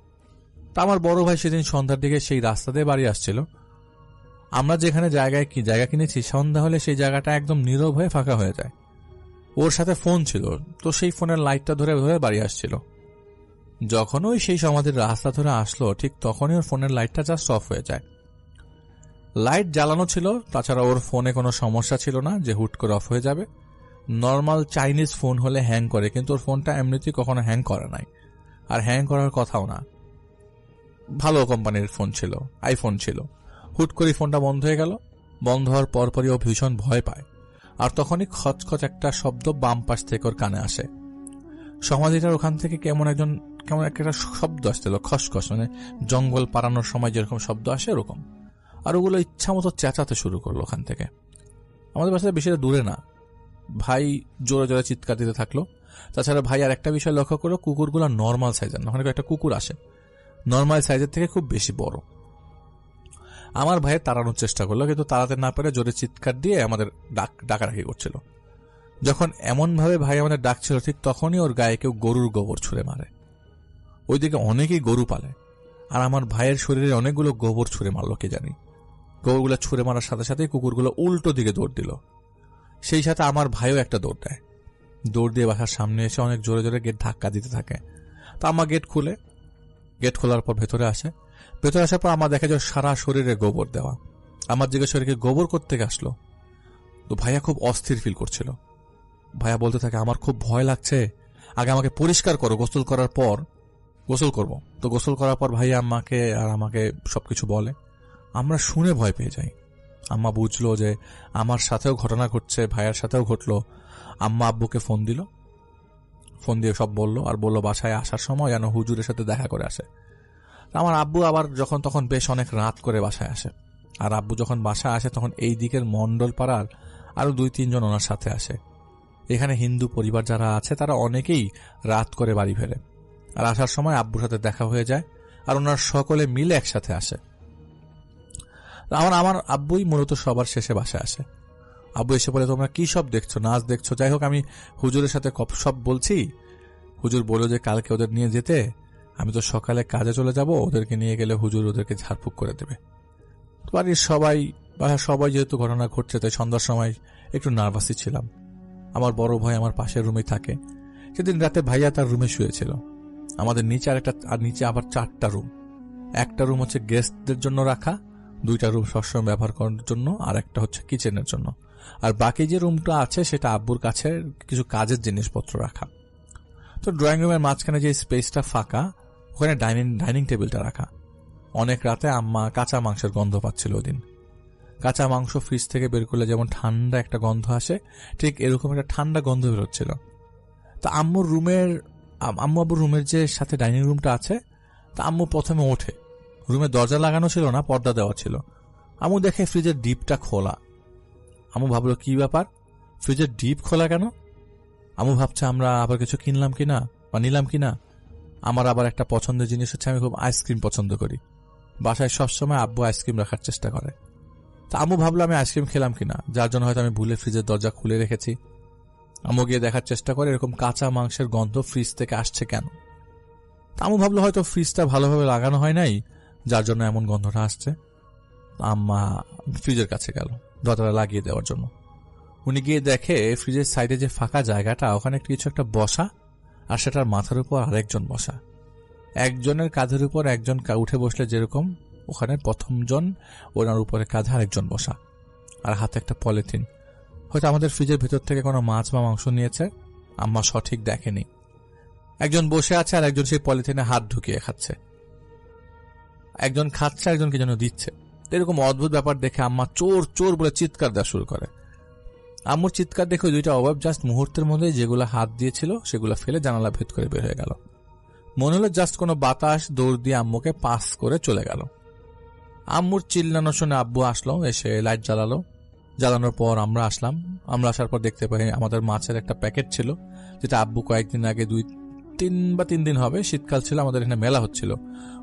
তা আমার বড় ভাই সেদিন সন্ধ্যার দিকে সেই রাস্তা দিয়ে বাড়ি আসছিল। আমরা যেখানে জায়গা কিনেছি, সন্ধ্যা হলে সেই জায়গাটা একদম নীরব হয়ে ফাঁকা হয়ে যায়। ওর সাথে ফোন ছিল, তো সেই ফোনের লাইটটা ধরে ধরে বাড়ি আসছিল। যখন ওই সেই সমাধির রাস্তা ধরে আসলো, ঠিক তখনই ওর ফোনের লাইটটা জাস্ট অফ হয়ে যায়। লাইট জ্বালানো ছিল, তাছাড়া ওর ফোনে কোনো সমস্যা ছিল না যে হুট করে অফ হয়ে যাবে। নর্মাল চাইনিজ ফোন হলে হ্যাং করে, কিন্তু ওর ফোনটা এমনিতেই কখনো হ্যাং করে নাই, আর হ্যাং করার কথাও না। ভালো কোম্পানির ফোন ছিল, আইফোন ছিল। হুট করে ফোনটা বন্ধ হয়ে গেল। বন্ধ হওয়ার পরপরই ও ভীষণ ভয় পায়, আর তখনই খচখচ একটা শব্দ বাম পাশ থেকে ওর কানে আসে। সমাধিটার ওখান থেকে কেমন একটা শব্দ আসছিল, খসখস, মানে জঙ্গল পাড়ানোর সময় যেরকম শব্দ আসে ওরকম। আর ওগুলো ইচ্ছা মতো চেঁচাতে শুরু করলো ওখান থেকে। আমাদের বাসাটা বেশি দূরে না। ভাই জোরে জোরে চিৎকার দিতে থাকলো। তাছাড়া ভাই আর একটা বিষয় লক্ষ্য করলো, কুকুরগুলো নর্মাল সাইজের না, ওখানে একটা কুকুর আসে নর্মাল সাইজের থেকে খুব বেশি বড়। আমার ভাইয়ের তাড়ানোর চেষ্টা করলো, কিন্তু তাড়াতে না পেরে জোরে চিৎকার দিয়ে আমাদের ডাকাডাকি করছিল। যখন এমনভাবে ভাই আমাদের ডাকছিল, ঠিক তখনই ওর গায়ে কেউ গরুর গোবর ছুঁড়ে মারে। ওইদিকে অনেকেই গরু পালে, আর আমার ভাইয়ের শরীরে অনেকগুলো গোবর ছুঁড়ে মারলো কে জানি। গোবরগুলো ছুঁড়ে মারার সাথে সাথে কুকুরগুলো উল্টো দিকে দৌড় দিল। সেই সাথে আমার ভাইও একটা দৌড় দেয়। দৌড় দিয়ে বাসার সামনে এসে অনেক জোরে জোরে গেট ধাক্কা দিতে থাকে। তা আমার গেট খোলার পর ভেতরে আসার পর আমার দেখা যায় সারা শরীরে গোবর দেওয়া। আমার জিজ্ঞেস শরীরে গোবর করতে আসলো। তো ভাইয়া খুব অস্থির ফিল করছিল। ভাইয়া বলতে থাকে, আমার খুব ভয় লাগছে, আগে আমাকে পরিষ্কার করো, গোসল করার পর গোসল করব। তো গোসল করার পর ভাইয়া আম্মাকে আর আমাকে সবকিছু বলে। আমরা শুনে ভয় পেয়ে যাই। আম্মা বুঝলো যে আমার সাথেও ঘটনা ঘটছে, ভাইয়ার সাথেও ঘটলো। আম্মা আব্বুকে ফোন দিয়ে সব বলল, আর বলল বাসায় আসার সময় যেন হুজুরের সাথে দেখা করে আসে। আমার আব্বু আবার যখন তখন বেশ অনেক রাত করে বাসায় আসে। আর আব্বু যখন বাসায় আসে তখন এই দিকের মণ্ডল পাড়ার আরো 2-3 জন ওনার সাথে আসে। এখানে হিন্দু পরিবার যারা আছে তারা অনেকেই রাত করে বাড়ি ফেরে, আর আসার সময় আব্বুর সাথে দেখা হয়ে যায়, আর ওনার সকলে মিলে একসাথে আসে। আমার আব্বুই মূলত সবার শেষে বাসায় আসে। আব্বু এসে বলে, তোমরা কি সব দেখছো, নাচ দেখছো? যাই হোক, আমি হুজুরের সাথে সব বলছি। হুজুর বলল যে কালকে ওদের নিয়ে যেতে, আমি তো সকালে কাজে চলে যাব, ওদেরকে নিয়ে গেলে হুজুর ওদেরকে ঝাড়ফুঁক করে দেবে। বাড়ির সবাই যেহেতু ঘটনা ঘটছে, তাই সন্ধ্যার সময় একটু নার্ভাসই ছিলাম। আমার বড় ভাই আমার পাশের রুমে থাকে। সেদিন রাতে ভাইয়া তার রুমে শুয়েছিল। আমাদের নিচে আবার 4টা রুম। একটা রুম হচ্ছে গেস্টদের জন্য রাখা, 2টা রুম সবসময় ব্যবহার করার জন্য, আর একটা হচ্ছে কিচেনের জন্য। আর বাকি যে রুমটা আছে সেটা আব্বুর কাছে কিছু কাজের জিনিসপত্র রাখা। তো ড্রয়িং রুমের মাঝখানে যে স্পেসটা ফাঁকা, ওখানে ডাইনিং টেবিলটা রাখা। অনেক রাতে আম্মা কাঁচা মাংসের গন্ধ পাচ্ছিল ওদিন। কাঁচা মাংস ফ্রিজ থেকে বের করলে যেমন ঠান্ডা একটা গন্ধ আসে, ঠিক এরকম একটা ঠান্ডা গন্ধ বেরোচ্ছিল। তা আম্মুর রুমের আম্মু আব্বুর রুমের যে সাথে ডাইনিং রুমটা আছে, তা আম্মু প্রথমে ওঠে। রুমে দরজা লাগানো ছিল না, পর্দা দেওয়া ছিল। আম্মু দেখে ফ্রিজের ডিপটা খোলা। আম্মু ভাবলো কি ব্যাপার, ফ্রিজের ডিপ খোলা কেন? আম্মু ভাবছে আমরা আবার কিছু কিনলাম কিনা বা নিলাম কিনা। আমার আবার একটা পছন্দের জিনিস হচ্ছে, আমি খুব আইসক্রিম পছন্দ করি। বাসায় সবসময় আব্বু আইসক্রিম রাখার চেষ্টা করে। তা আম্মু ভাবলো আমি আইসক্রিম খেলাম কিনা, যার জন্য হয়তো আমি ভুলে ফ্রিজের দরজা খুলে রেখেছি। আম্মু গিয়ে দেখার চেষ্টা করে এরকম কাঁচা মাংসের গন্ধ ফ্রিজ থেকে আসছে কেন। আম্মু ভাবলো হয়তো ফ্রিজটা ভালোভাবে লাগানো হয় নাই, যার জন্য এমন গন্ধটা আসছে। আম্মা ফ্রিজের কাছে গেল দরজাটা লাগিয়ে দেওয়ার জন্য। উনি গিয়ে দেখে ফ্রিজের সাইডে যে ফাঁকা জায়গাটা, ওখানে কিছু একটা বসা, আর সেটার মাথার উপর আরেকজন বসা। একজনের কাঁধের উপর একজন উঠে বসলে যেরকম, ওখানে প্রথম জন ওনার উপরে কাঁধে আরেকজন বসা, আর হাতে একটা পলিথিন। হয়তো আমাদের ফ্রিজের ভেতর থেকে কোনো মাছ বা মাংস নিয়েছে, আম্মা সঠিক দেখেনি। একজন বসে আছে আর একজন সেই পলিথিনে হাত ঢুকিয়ে খাচ্ছে। একজন খাচ্ছে, একজনকে যেন দিচ্ছে। এরকম অদ্ভুত ব্যাপার দেখে আম্মা চোর চোর বলে চিৎকার দেওয়া শুরু করে। আম্মুর চিৎকার দেখে ওই দুইটা অভাব জাস্ট মুহূর্তের মধ্যে যেগুলো হাত দিয়েছিল সেগুলো ফেলে জানালা ভেদ করে বের হয়ে গেল। মনে হলো জাস্ট কোনো বাতাস দৌড় দিয়ে আম্মুকে পাস করে চলে গেল। আম্মুর চিল্লানো শুনে আব্বু আসলো, এসে লাইট জ্বালালো। জ্বালানোর পর আমরা আসলাম। আমরা আসার পর দেখতে পাই আমাদের মাছের একটা প্যাকেট ছিল, যেটা আব্বু কয়েকদিন আগে 3 দিন হবে, শীতকাল ছিল, আমাদের এখানে মেলা হচ্ছিল।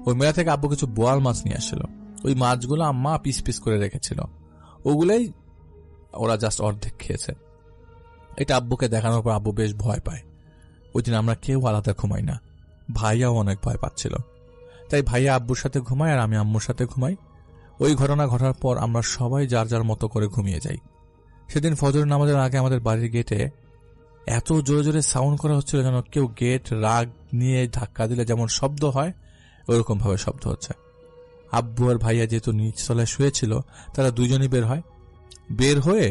ওই মেলা থেকে আব্বু কিছু বোয়াল মাছ নিয়ে আসছিল। ওই মাছগুলো আম্মা পিস পিস করে রেখেছিল। ওগুলোই ওরা জাস্ট অর্ধেক খেয়েছে। এটা আব্বুকে দেখানোর পর আব্বু বেশ ভয় পায়। ওই দিন আমরা কেউ আলাদা ঘুমাই না, ভাইয়াও অনেক ভয় পাচ্ছিল। তাই ভাইয়া আব্বুর সাথে ঘুমায় আর আমি আম্মুর সাথে ঘুমাই। ওই ঘটনা ঘটার পর আমরা সবাই যার যার মতো করে ঘুমিয়ে যাই। সেদিন ফজর নামাজের আগে আমাদের বাড়ির গেটে এত জোরে জোরে সাউন্ড করা হচ্ছিল, যেন কেউ গেট রাগ নিয়ে ধাক্কা দিলে যেমন শব্দ হয়, ওইরকম ভাবে শব্দ হচ্ছে। আব্বু আর ভাইয়া যেহেতু নিচ তলায় শুয়েছিল, তারা দুজনই বের হয়। বের হয়ে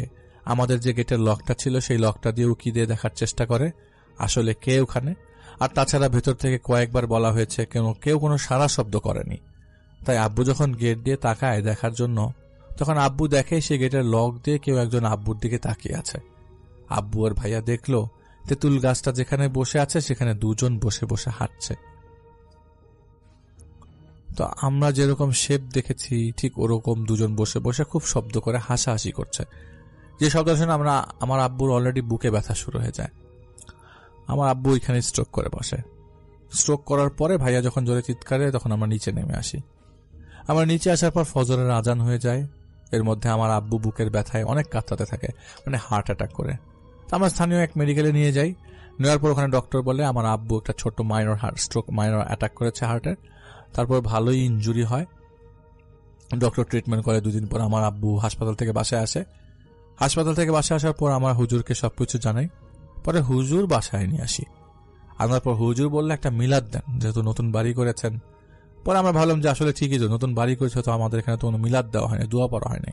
আমাদের যে গেটের লকটা ছিল সেই লকটা দিয়ে উকি দিয়ে দেখার চেষ্টা করে আসলে কে ওখানে। আর তাছাড়া ভেতর থেকে কয়েকবার বলা হয়েছে কেউ কোনো সারা শব্দ করেনি। তাই আব্বু যখন গেট দিয়ে তাকায় দেখার জন্য, তখন আব্বু দেখে সে গেটের লক দিয়ে কেউ একজন আব্বুর দিকে তাকিয়ে আছে। আব্বু আর ভাইয়া দেখলো তেঁতুল গাছটা যেখানে বসে আছে সেখানে দুজন বসে বসে হাঁটছে। তো আমরা যেরকম শেপ দেখেছি ঠিক ওরকম দুজন বসে বসে খুব শব্দ করে হাসাহাসি করছে। যে শব্দ শুনে আমার আব্বুর অলরেডি বুকে ব্যথা শুরু হয়ে যায়। আমার আব্বু ওইখানে স্ট্রোক করে বসে। স্ট্রোক করার পরে ভাইয়া যখন জোরে চিৎকারে, তখন আমরা নিচে নেমে আসি। আমরা নিচে আসার পর ফজরের আজান হয়ে যায়। এর মধ্যে আমার আব্বু বুকের ব্যথায় অনেক কাতরাতে থাকে, মানে হার্ট অ্যাটাক করে। আমরা স্থানীয় এক মেডিকেলে নিয়ে যাই। নেওয়ার পর ওখানে ডক্টর বলে আমার আব্বু একটা ছোট্ট মাইনর অ্যাটাক করেছে হার্টের। তারপর ভালোই ইনজুরি হয়। ডক্টর ট্রিটমেন্ট করে। 2 দিন পর আমার আব্বু হাসপাতাল থেকে বাসায় আসে। হাসপাতাল থেকে বাসায় আসার পর আমার হুজুরকে সবকিছু জানাই। পরে হুজুর বাসায় নিয়ে আসি। আনার পর হুজুর বললে একটা মিলাদ দেন, যেহেতু নতুন বাড়ি করেছেন। পরে আমরা ভাবলাম যে আসলে ঠিকই, তো নতুন বাড়ি করেছে, তো আমাদের এখানে তো কোনো মিলাদ দেওয়া হয়নি, দোয়া পড়া হয়নি।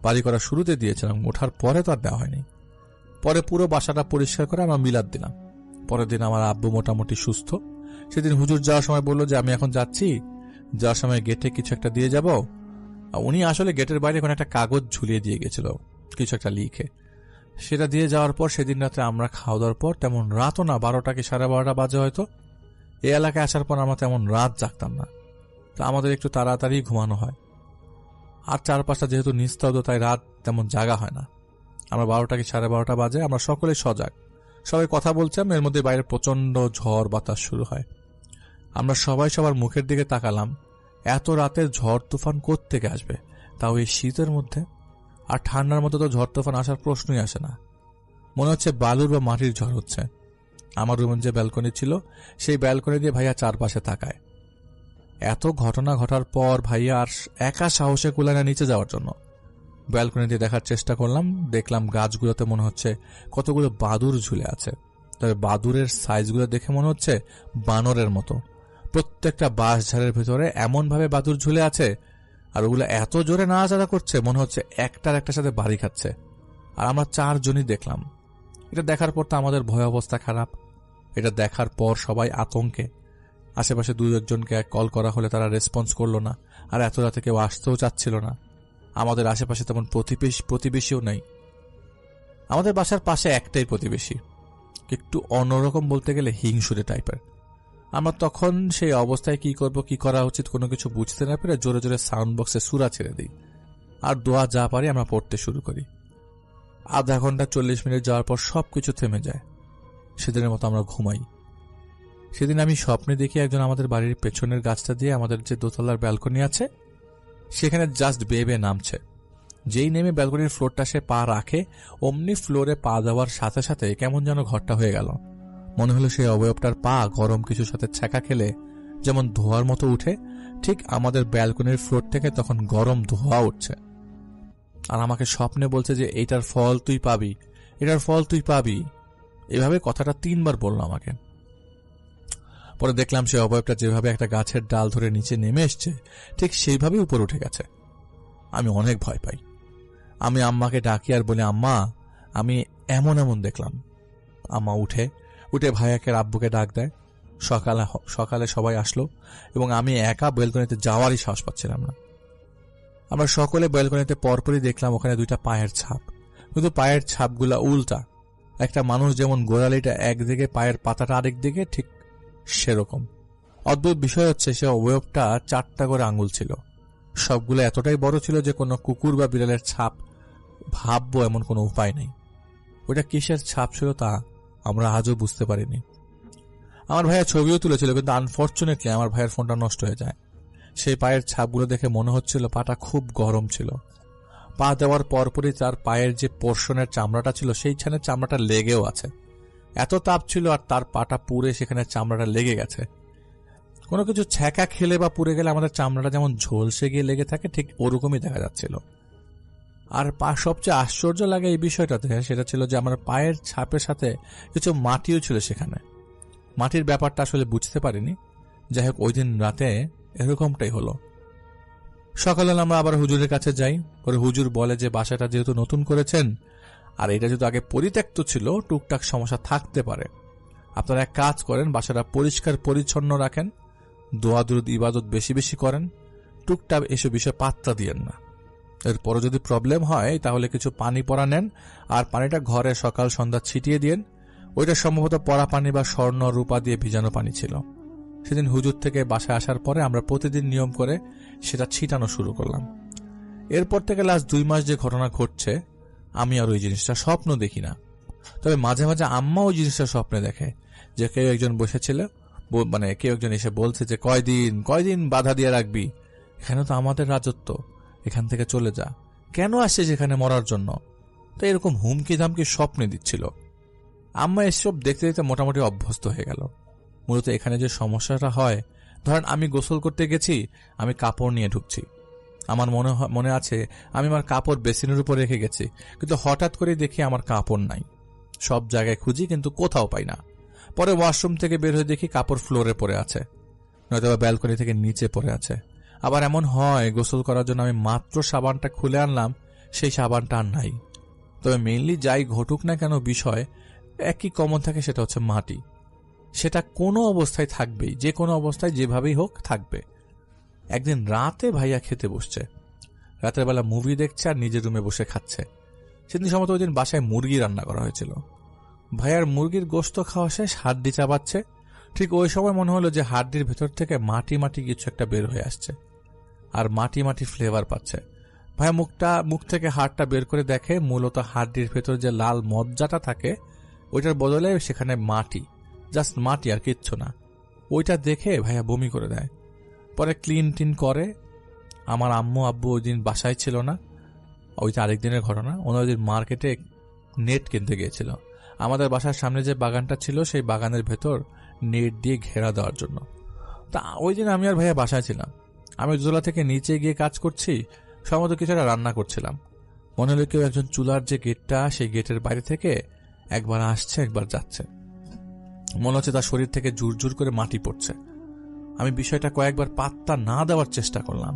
বাড়ি করার শুরুতে দিয়েছিলাম, ওঠার পরে তো আর দেওয়া হয়নি। পরে পুরো বাসাটা পরিষ্কার করে আমরা মিলাদ দিলাম। পরের দিন আমার আব্বু মোটামুটি সুস্থ। সেদিন হুজুর যাওয়ার সময় বললো যে আমি এখন যাচ্ছি, যাওয়ার সময় গেটে কিছু একটা দিয়ে যাব। উনি আসলে গেটের বাইরে কোনো একটা কাগজ ঝুলিয়ে দিয়ে গেছিল, কিছু একটা লিখে। সেটা দিয়ে যাওয়ার পর সেদিন রাতে আমরা খাওয়া দাওয়ার পর তেমন রাতও না, 12টা কি 12:30 বাজে হয়তো। এই এলাকায় আসার পর আমরা তেমন রাত জাগতাম না, তো আমাদের একটু তাড়াতাড়ি ঘুমানো হয়। আর চারপাশটা যেহেতু নিস্তব্ধ, তাই রাত তেমন জাগা হয় না। আমরা 12টা কি 12:30 বাজে, আমরা সকলে সজাগ, সবাই কথা বলছিলাম। এর মধ্যে বাইরে প্রচন্ড ঝড় বাতাস শুরু হয়। আমরা সবাই সবার মুখের দিকে তাকালাম। এত রাতের ঝড় তুফান কোত্থেকে আসবে, তাও এই শীতের মধ্যে? আর ঠান্ডার মধ্যে তো ঝড় তুফান আসার প্রশ্নই আসে না। মনে হচ্ছে বালুর বা মাটির ঝড় হচ্ছে। আমার রুমের যে ব্যালকনি ছিল, সেই ব্যালকনি দিয়ে ভাইয়া চারপাশে তাকায়। এত ঘটনা ঘটার পর ভাইয়া আর একা সাহসে কুলায় না নিচে যাওয়ার জন্য। ব্যালকনি দিয়ে দেখার চেষ্টা করলাম, দেখলাম গাছগুলোতে মনে হচ্ছে কতগুলো বাদুর ঝুলে আছে। তবে বাদুরের সাইজগুলো দেখে মনে হচ্ছে বানরের মতো। প্রত্যেকটা বাঁশঝাড়ের ভিতরে এমন ভাবে বাদুর ঝুলে আছে, আর ওগুলো এত জোরে নাড়াচাড়া করছে মনে হচ্ছে একটার একটার সাথে বাড়ি খাচ্ছে। আর আমরা 4 জনই দেখলাম। এটা দেখার পর তো আমাদের ভয় অবস্থা খারাপ। এটা দেখার পর সবাই আতঙ্কে। আশেপাশে 2-1জনকে কল করা হলে তারা রেসপন্স করলো না, আর এত রাতে কেউ আসতেও চাচ্ছিল না। আমাদের আশেপাশে তেমন প্রতিবেশীও নেই। আমাদের বাসার পাশে একটাই প্রতিবেশী, একটু অন্যরকম বলতে গেলে হিংসুটে টাইপের। আমরা তখন সেই অবস্থায় কি করব, কি করা উচিত কোনো কিছু বুঝতে না পেরে জোরে জোরে সাউন্ড বক্সে সূরা ছেড়ে দিই, আর দোয়া যা পারি আমরা পড়তে শুরু করি। আধা ঘন্টা 40 মিনিট যাওয়ার পর সবকিছু থেমে যায়। সেদিনের মতো আমরা ঘুমাই। সেদিন আমি স্বপ্নে দেখি একজন আমাদের বাড়ির পেছনের গাছটা দিয়ে আমাদের যে দোতলার ব্যালকনি আছে সেখানে জাস্ট বেয়ে নামছে। যেই নেমে ব্যালকনির ফ্লোরটা সে পা রাখে, অমনি ফ্লোরে পা দেওয়ার সাথে সাথে কেমন যেন ঘরটা হয়ে গেল। মনে হলো সেই অবয়বটার পা গরম কিছুর সাথে ছ্যাঁকা খেলে যেমন ধোয়ার মতো উঠে, ঠিক আমাদের ব্যালকনির ফ্লোর থেকে তখন গরম ধোয়া উঠছে। আর আমাকে স্বপ্নে বলছে যে এইটার ফল তুই পাবি, এটার ফল তুই পাবি। এভাবে কথাটা 3 বার বলল আমাকে। পরে দেখলাম সে অবয়বটা যেভাবে একটা গাছের ডাল ধরে নিচে নেমে এসছে ঠিক সেইভাবেই উপর উঠে গেছে। আমি অনেক ভয় পাই। আমি আম্মাকে ডাকি আর বলি, আম্মা আমি এমন এমন দেখলাম। আম্মা উঠে ভাইয়াকে আব্বুকে ডাক দেয়। সকালে সবাই আসলো এবং আমি একা ব্যালকনিতে যাওয়ারই সাহস পাচ্ছিলাম না। আমরা সকলে ব্যালকনিতে পরপরই দেখলাম ওখানে 2টা পায়ের ছাপ, কিন্তু পায়ের ছাপগুলা উল্টা। একটা মানুষ যেমন গোড়ালিটা একদিকে, পায়ের পাতাটা আরেক দিকে, ঠিক সেরকম। অদ্ভুত বিষয় হচ্ছে সে অবয়বটা 4টা করে আঙুল ছিল। সবগুলো এতটাই বড় ছিল যে কোনো কুকুর বা বিড়ালের ছাপ ভাববো এমন কোনো উপায় নেই। ওটা কিসের ছাপ ছিল তা আমরা আজও বুঝতে পারিনি। আমার ভাইয়া ছবিও তুলেছিল, কিন্তু আনফরচুনেটলি আমার ভাইয়ের ফোনটা নষ্ট হয়ে যায়। সেই পায়ের ছাপগুলো দেখে মনে হচ্ছিল পাটা খুব গরম ছিল। পা দেওয়ার পরপরই তার পায়ের যে পোর্শনের চামড়াটা ছিল সেইখানে চামড়াটা লেগেও আছে। এত তাপ ছিল আর তার পাটা পুড়ে সেখানে চামড়াটা লেগে গেছে। কোনো কিছু ছ্যাঁকা খেলে বা পুড়ে গেলে আমাদের চামড়াটা যেমন ঝলসে গিয়ে লেগে থাকে ঠিক ওরকমই দেখা যাচ্ছিল। আর সবচেয়ে আশ্চর্য লাগে এই বিষয়টাতে সেটা ছিল যে আমার পায়ের ছাপের সাথে কিছু মাটিও ছিল সেখানে। মাটির ব্যাপারটা আসলে বুঝতে পারিনি। যাই হোক, ওই দিন রাতে এরকমটাই হলো। সকালে আমরা আবার হুজুরের কাছে যাই। পরে হুজুর বলে যে বাসাটা যেহেতু নতুন করেছেন আর এটা যেহেতু আগে পরিত্যক্ত ছিল, টুকটাক সমস্যা থাকতে পারে। আপনারা এক কাজ করেন, বাসাটা পরিষ্কার পরিচ্ছন্ন রাখেন, দোয়া দুরুদ ইবাদত বেশি বেশি করেন, টুকটাক এসব বিষয়ে পাত্তা দিয়েন না। এরপরও যদি প্রবলেম হয় তাহলে কিছু পানি পড়া নেন আর পানিটা ঘরে সকাল সন্ধ্যা ছিটিয়ে দিন। ওইটা সম্ভবত পড়া পানি বা স্বর্ণ রূপা দিয়ে ভিজানো পানি ছিল। সেদিন হুজুর থেকে বাসায় আসার পরে আমরা প্রতিদিন নিয়ম করে সেটা ছিটানো শুরু করলাম। এরপর থেকে লাস্ট 2 মাস যে ঘটনা ঘটছে, আমি আর ওই জিনিসটা স্বপ্ন দেখি না। তবে মাঝে মাঝে আম্মা ওই জিনিসটা স্বপ্নে দেখে যে কেউ একজন বসেছিল, মানে কেউ একজন এসে বলছে যে কয়দিন বাধা দিয়ে রাখবি, এখানে তো আমাদের রাজত্ব, এখান থেকে চলে যা, কেন আসছিস এখানে মরার জন্য। তো এরকম হুমকি ধামকি স্বপ্নে দিচ্ছিল। আম্মা এসব দেখতে দেখতে মোটামুটি অভ্যস্ত হয়ে গেল। মূলত এখানে যে সমস্যাটা হয়, ধরেন আমি গোসল করতে গেছি, আমি কাপড় নিয়ে ঢুকছি। আমার মনে আছে আমি আমার কাপড় বেসিনের উপর রেখে গেছি, কিন্তু হঠাৎ করে দেখি আমার কাপড় নাই। সব জায়গায় খুঁজি কিন্তু কোথাও পাই না। পরে ওয়াশরুম থেকে বের হয়ে দেখি কাপড় ফ্লোরে পড়ে আছে, নয়তো ব্যালকনি থেকে নিচে পড়ে আছে। আবার এমন হয় গোসল করার জন্য আমি মাত্র সাবানটা খুলে আনলাম, সেই সাবানটা আর নাই। তবে মেইনলি যাই ঘটুক না কেন বিষয় একই কমন থাকে, সেটা হচ্ছে মাটি। সেটা কোনো অবস্থায় থাকবেই, যে কোনো অবস্থায় যেভাবেই হোক থাকবে। একদিন রাতে ভাইয়া খেতে বসছে, রাতের বেলা মুভি দেখছে আর নিজের রুমে বসে খাচ্ছে। সেদিন সম্ভবত ওই দিন বাসায় মুরগি রান্না করা হয়েছিল। ভাইয়ার মুরগির গোশত খাওয়া শেষ, হাড্ডি চাবাচ্ছে। ঠিক ওই সময় মনে হলো যে হাড্ডির ভেতর থেকে মাটি মাটি কিছু একটা বের হয়ে আসছে আর মাটি মাটি ফ্লেভার পাচ্ছে। ভাইয়া মুখ থেকে হাড়টা বের করে দেখে মূলত হাড্ডির ভেতর যে লাল মজ্জাটা থাকে ওইটার বদলে সেখানে মাটি, জাস্ট মাটি আর কিচ্ছু না। ওইটা দেখে ভাইয়া বমি করে দেয়। পরে ক্লিন টিন করে। আমার আম্মু আব্বু ওই দিন বাসায় ছিল না, ওইটা আরেকদিনের ঘটনা। ওনার দিন মার্কেটে নেট কিনতে গিয়েছিল। আমাদের বাসার সামনে যে বাগানটা ছিল সেই বাগানের ভেতর নেট দিয়ে ঘেরা দেওয়ার জন্য। তা ওই দিন আমি আর ভাইয়া বাসায় ছিলাম। আমি দোতলা থেকে নিচে গিয়ে কাজ করছি, সম্ভবত কিছুটা রান্না করছিলাম। মনে হলো কেউ একজন চুলার যে গেটটা, সেই গেটের বাইরে থেকে একবার আসছে একবার যাচ্ছে। মনে হচ্ছে তার শরীর থেকে জোর জোর করে মাটি পড়ছে। আমি বিষয়টা কয়েকবার পাত্তা না দেওয়ার চেষ্টা করলাম।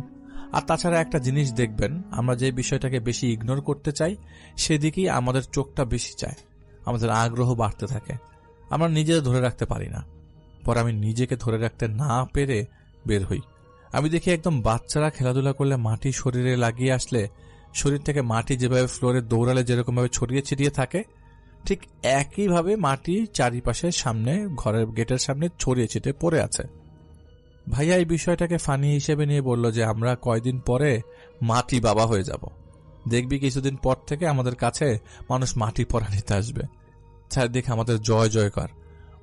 আর তাছাড়া একটা জিনিস দেখবেন, আমরা যে বিষয়টাকে বেশি ইগনোর করতে চাই সেদিকেই আমাদের চোখটা বেশি চায়, আমাদের আগ্রহ বাড়তে থাকে, আমরা নিজেদের ধরে রাখতে পারি না। পরে আমি নিজেকে ধরে রাখতে না পেরে বের হই। আমি দেখি একদম বাচ্চারা খেলাধুলা করলে মাটি শরীরে লাগিয়ে আসলে শরীর থেকে মাটি যেভাবে ফ্লোরে দৌড়ালে যেরকম ভাবে ছড়িয়ে ছিটিয়ে থাকে ঠিক একইভাবে মাটি চারিপাশে সামনে ঘরের গেটের সামনে ছড়িয়ে ছিটে পড়ে আছে। ভাইয়া এই বিষয়টাকে ফানি হিসেবে নিয়ে বলল যে আমরা কয়দিন পরে মাটি বাবা হয়ে যাব, দেখবি কিছুদিন পর থেকে আমাদের কাছে মানুষ মাটি পরা নিতে আসবে, চারিদিকে আমাদের জয় জয়কার।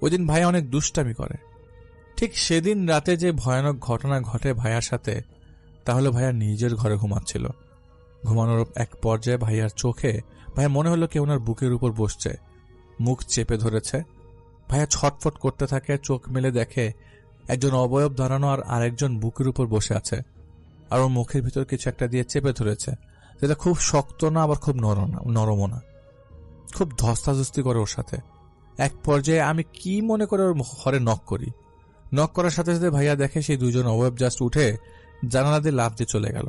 ওই দিন ভাইয়া অনেক দুষ্টামি করে। ঠিক সেদিন রাতে যে ভয়ানক ঘটনা ঘটে ভাইয়ার সাথে, তাহলে ভাইয়া নিজের ঘরে ঘুমাচ্ছিল। ঘুমানোর এক পর্যায়ে ভাইয়ার চোখে ভাইয়া মনে হলো কেউ ওনার বুকের উপর বসছে, মুখ চেপে ধরেছে। ভাইয়া ছটফট করতে থাকে, চোখ মেলে দেখে একজন অবয়ব দাঁড়ানো আর আরেকজন বুকের উপর বসে আছে, আর ওর মুখের ভিতর কিছু একটা দিয়ে চেপে ধরেছে, যেটা খুব শক্ত না আবার খুব নরমও না, খুব ধস্তাধস্তি করে ওর সাথে। এক পর্যায়ে আমি কি মনে করে ওর ঘরে নক করি। নক করার সাথে সাথে ভাইয়া দেখে সেই দুজন অবয়ব জাস্ট উঠে জানালা দিয়ে লাফ দিয়ে চলে গেল।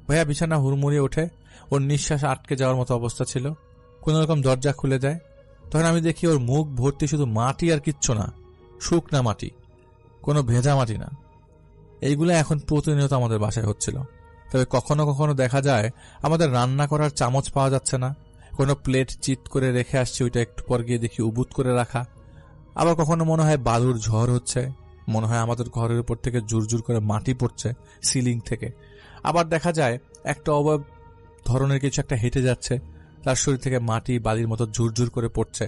ভাইয়া বিছানা হুড়মুড়িয়ে ওঠে, ওর নিঃশ্বাস আটকে যাওয়ার মতো অবস্থা ছিল। কোন রকম দরজা খুলে দেয়। তখন আমি দেখি ওর মুখ ভর্তি শুধু মাটি আর কিচ্ছু না, শুকনা মাটি, কোনো ভেজা মাটি না। এইগুলো এখন প্রতিনিয়ত আমাদের বাসায় হচ্ছিল। তবে কখনো কখনো দেখা যায় আমাদের রান্না করার চামচ পাওয়া যাচ্ছে না, কোনো প্লেট চিৎ করে রেখে আসছে, ওইটা একটু পর গিয়ে দেখি উবুত করে রাখা। আবার কখনো মনে হয় বালুর ঝড় হচ্ছে, মনে হয় আমাদের ঘরের উপর থেকে জুরজুর করে মাটি পড়ছে সিলিং থেকে। আবার দেখা যায় একটা অবয়ব ধরনের কিছু একটা হেঁটে যাচ্ছে, তার শরীর থেকে মাটি বালির মতো ঝুরঝুর করে পড়ছে।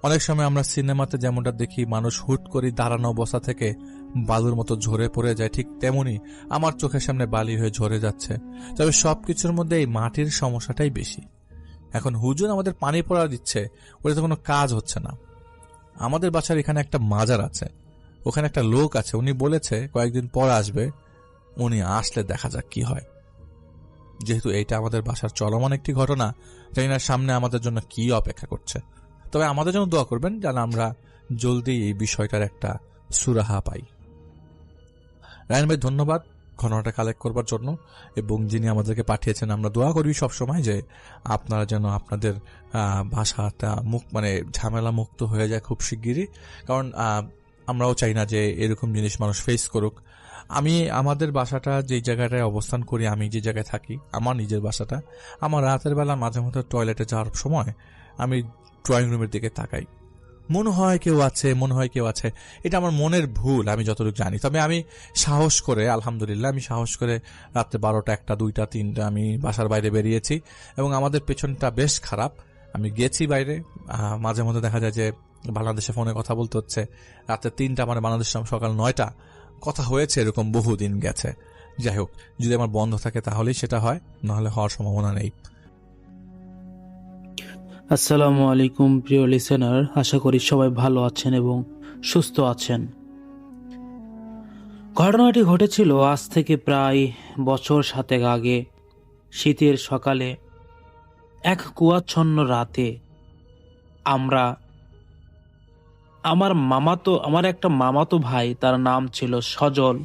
অনেক সময় আমরা সিনেমাতে যেমনটা দেখি মানুষ হুট করে দাঁড়ানো অবস্থা থেকে বালুর মতো ঝরে পড়ে যায়, ঠিক তেমনি আমার চোখের সামনে বালি হয়ে ঝরে যাচ্ছে। তবে সবকিছুর মধ্যে এই মাটির সমস্যাটাই বেশি। এখন হুজুর আমাদের পানি পড়া দিচ্ছে, ওটাতে কোনো কাজ হচ্ছে না। আমাদের বাসার এখানে একটা মাজার আছে, ওখানে একটা লোক আছে, উনি বলেছে কয়েকদিন পর আসবে, উনি আসলে দেখা যাক কি হয়। যেহেতু এইটা আমাদের বাসার চলমান একটি ঘটনা, জানি না সামনে আমাদের জন্য কি অপেক্ষা করছে। তবে আমাদের জন্য দোয়া করবেন যেন আমরা জলদি এই বিষয়টার একটা সুরাহা পাই। রায়ন ভাই ধন্যবাদ ঘটনাটা কালেক্ট করবার জন্য, এবং যিনি আমাদেরকে পাঠিয়েছেন, আমরা দোয়া করি সবসময় যে আপনারা যেন আপনাদের ভাষাটা ঝামেলা মুক্ত হয়ে যায় খুব শিগগিরই, কারণ আমরাও চাই না যে এরকম জিনিস মানুষ ফেস করুক। আমি আমাদের বাসাটা যে জায়গাটায় অবস্থান করি, আমি যে জায়গায় থাকি, আমার নিজের বাসাটা, আমার রাতের বেলা মাঝে মধ্যে টয়লেটে যাওয়ার সময় আমি ড্রয়িং রুমের দিকে তাকাই, মনে হয় কেউ আছে। এটা আমার মনের ভুল, আমি যতটুকু জানি। তবে আমি সাহস করে, আলহামদুলিল্লাহ, আমি সাহস করে রাত্রে 12টা, 1টা, 2টা, 3টা আমি বাসার বাইরে বেরিয়েছি, এবং আমাদের পেছনটা বেশ খারাপ। আমি গেছি বাইরে, মাঝে মধ্যে দেখা যায় যে বাংলাদেশে ফোনে কথা বলতে হচ্ছে, রাত্রে 3টা, মানে বাংলাদেশ সকাল 9টা কথা হয়েছে, এরকম বহুদিন গেছে। যাই হোক, যদি আমার বন্ধ থাকে তাহলেই সেটা হয়, নাহলে হওয়ার সম্ভাবনা নেই। আসসালামু আলাইকুম প্রিয় লিসেনার, আশা করি সবাই ভালো আছেন এবং সুস্থ আছেন। ঘটনাটি ঘটেছিল আজ থেকে প্রায় বছর 7 আগে, শীতের সকালে, এক কুয়াচ্ছন্ন রাতে। আমার একটা মামাতো ভাই, তার নাম ছিল সজল।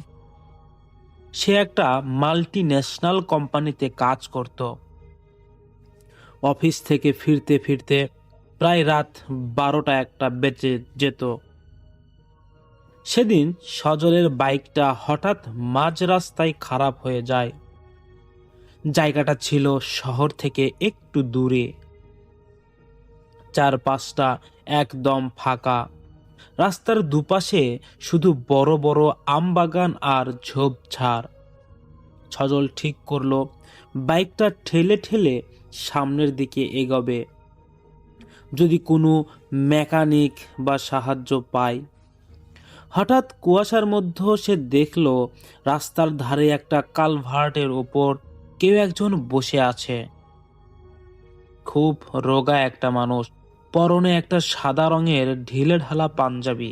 সে একটা মাল্টি ন্যাশনাল কোম্পানিতে কাজ করত। অফিস থেকে ফিরতে ফিরতে প্রায় রাত 12টা 1টা বেজে যেত। সেদিন সজলের বাইকটা হঠাৎ মাঝ রাস্তায় খারাপ হয়ে যায়। জায়গাটা ছিল শহর থেকে একটু দূরে, চারপাশটা একদম ফাঁকা। রাস্তার দুপাশে শুধু বড় বড় আমবাগান আর ঝোপঝাড়। সজল ঠিক করলো বাইকটা ঠেলে ঠেলে সামনের দিকে এগোবে, যদি কোনো মেকানিক বা সাহায্য পায়। হঠাৎ কুয়াশার মধ্যে সে দেখল রাস্তার ধারে একটা কালভার্টের ওপর কেউ একজন বসে আছে। খুব রোগা একটা মানুষ, পরনে একটা সাদা রঙের ঢিলে ঢালা পাঞ্জাবি।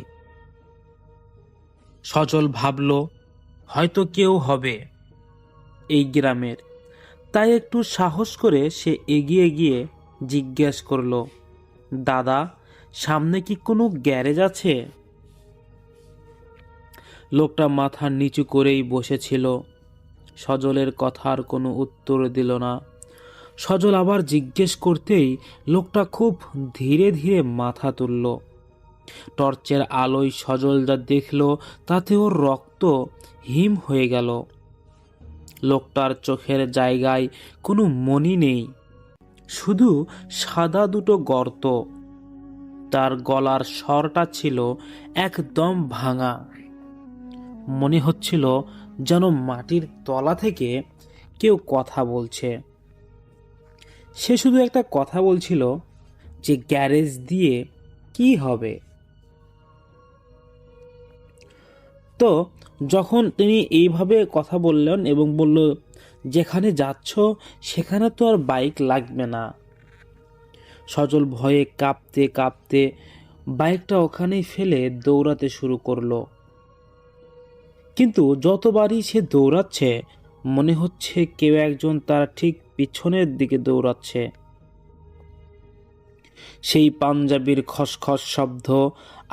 সজল ভাবল হয়তো কেউ হবে এই গ্রামের, তাই একটু সাহস করে সে এগিয়ে গিয়ে জিজ্ঞেস করলো, দাদা, সামনে কি কোনো গ্যারেজ আছে? লোকটা মাথা নিচু করেই বসেছিল। সজলের কথার কোনো উত্তর দিল না। সজল আবার জিজ্ঞেস করতেই লোকটা খুব ধীরে ধীরে মাথা তুলল। টর্চের আলোয় সজল যা দেখল তাতে ওর রক্ত হিম হয়ে গেল। লোকটার চোখের জায়গায় কোনো মণি নেই, শুধু সাদা দুটো গর্ত। তার গলার স্বরটা ছিল একদম ভাঙা। মনে হচ্ছিল যেন মাটির তলা থেকে কেউ কথা বলছে। সে শুধু একটা কথা বলছিল যে গ্যারেজ দিয়ে কি হবে। তো যখন তিনি এইভাবে কথা বললেন এবং বলল, যেখানে যাচ্ছ সেখানে তো আর বাইক লাগবে না, সজল ভয়ে কাঁপতে কাঁপতে বাইকটা ওখানেই ফেলে দৌড়াতে শুরু করলো। কিন্তু যতবারই সে দৌড়াচ্ছে মনে হচ্ছে কেউ একজন তার ঠিক পিছনের দিকে দৌড়াচ্ছে। সেই পাঞ্জাবির খসখস শব্দ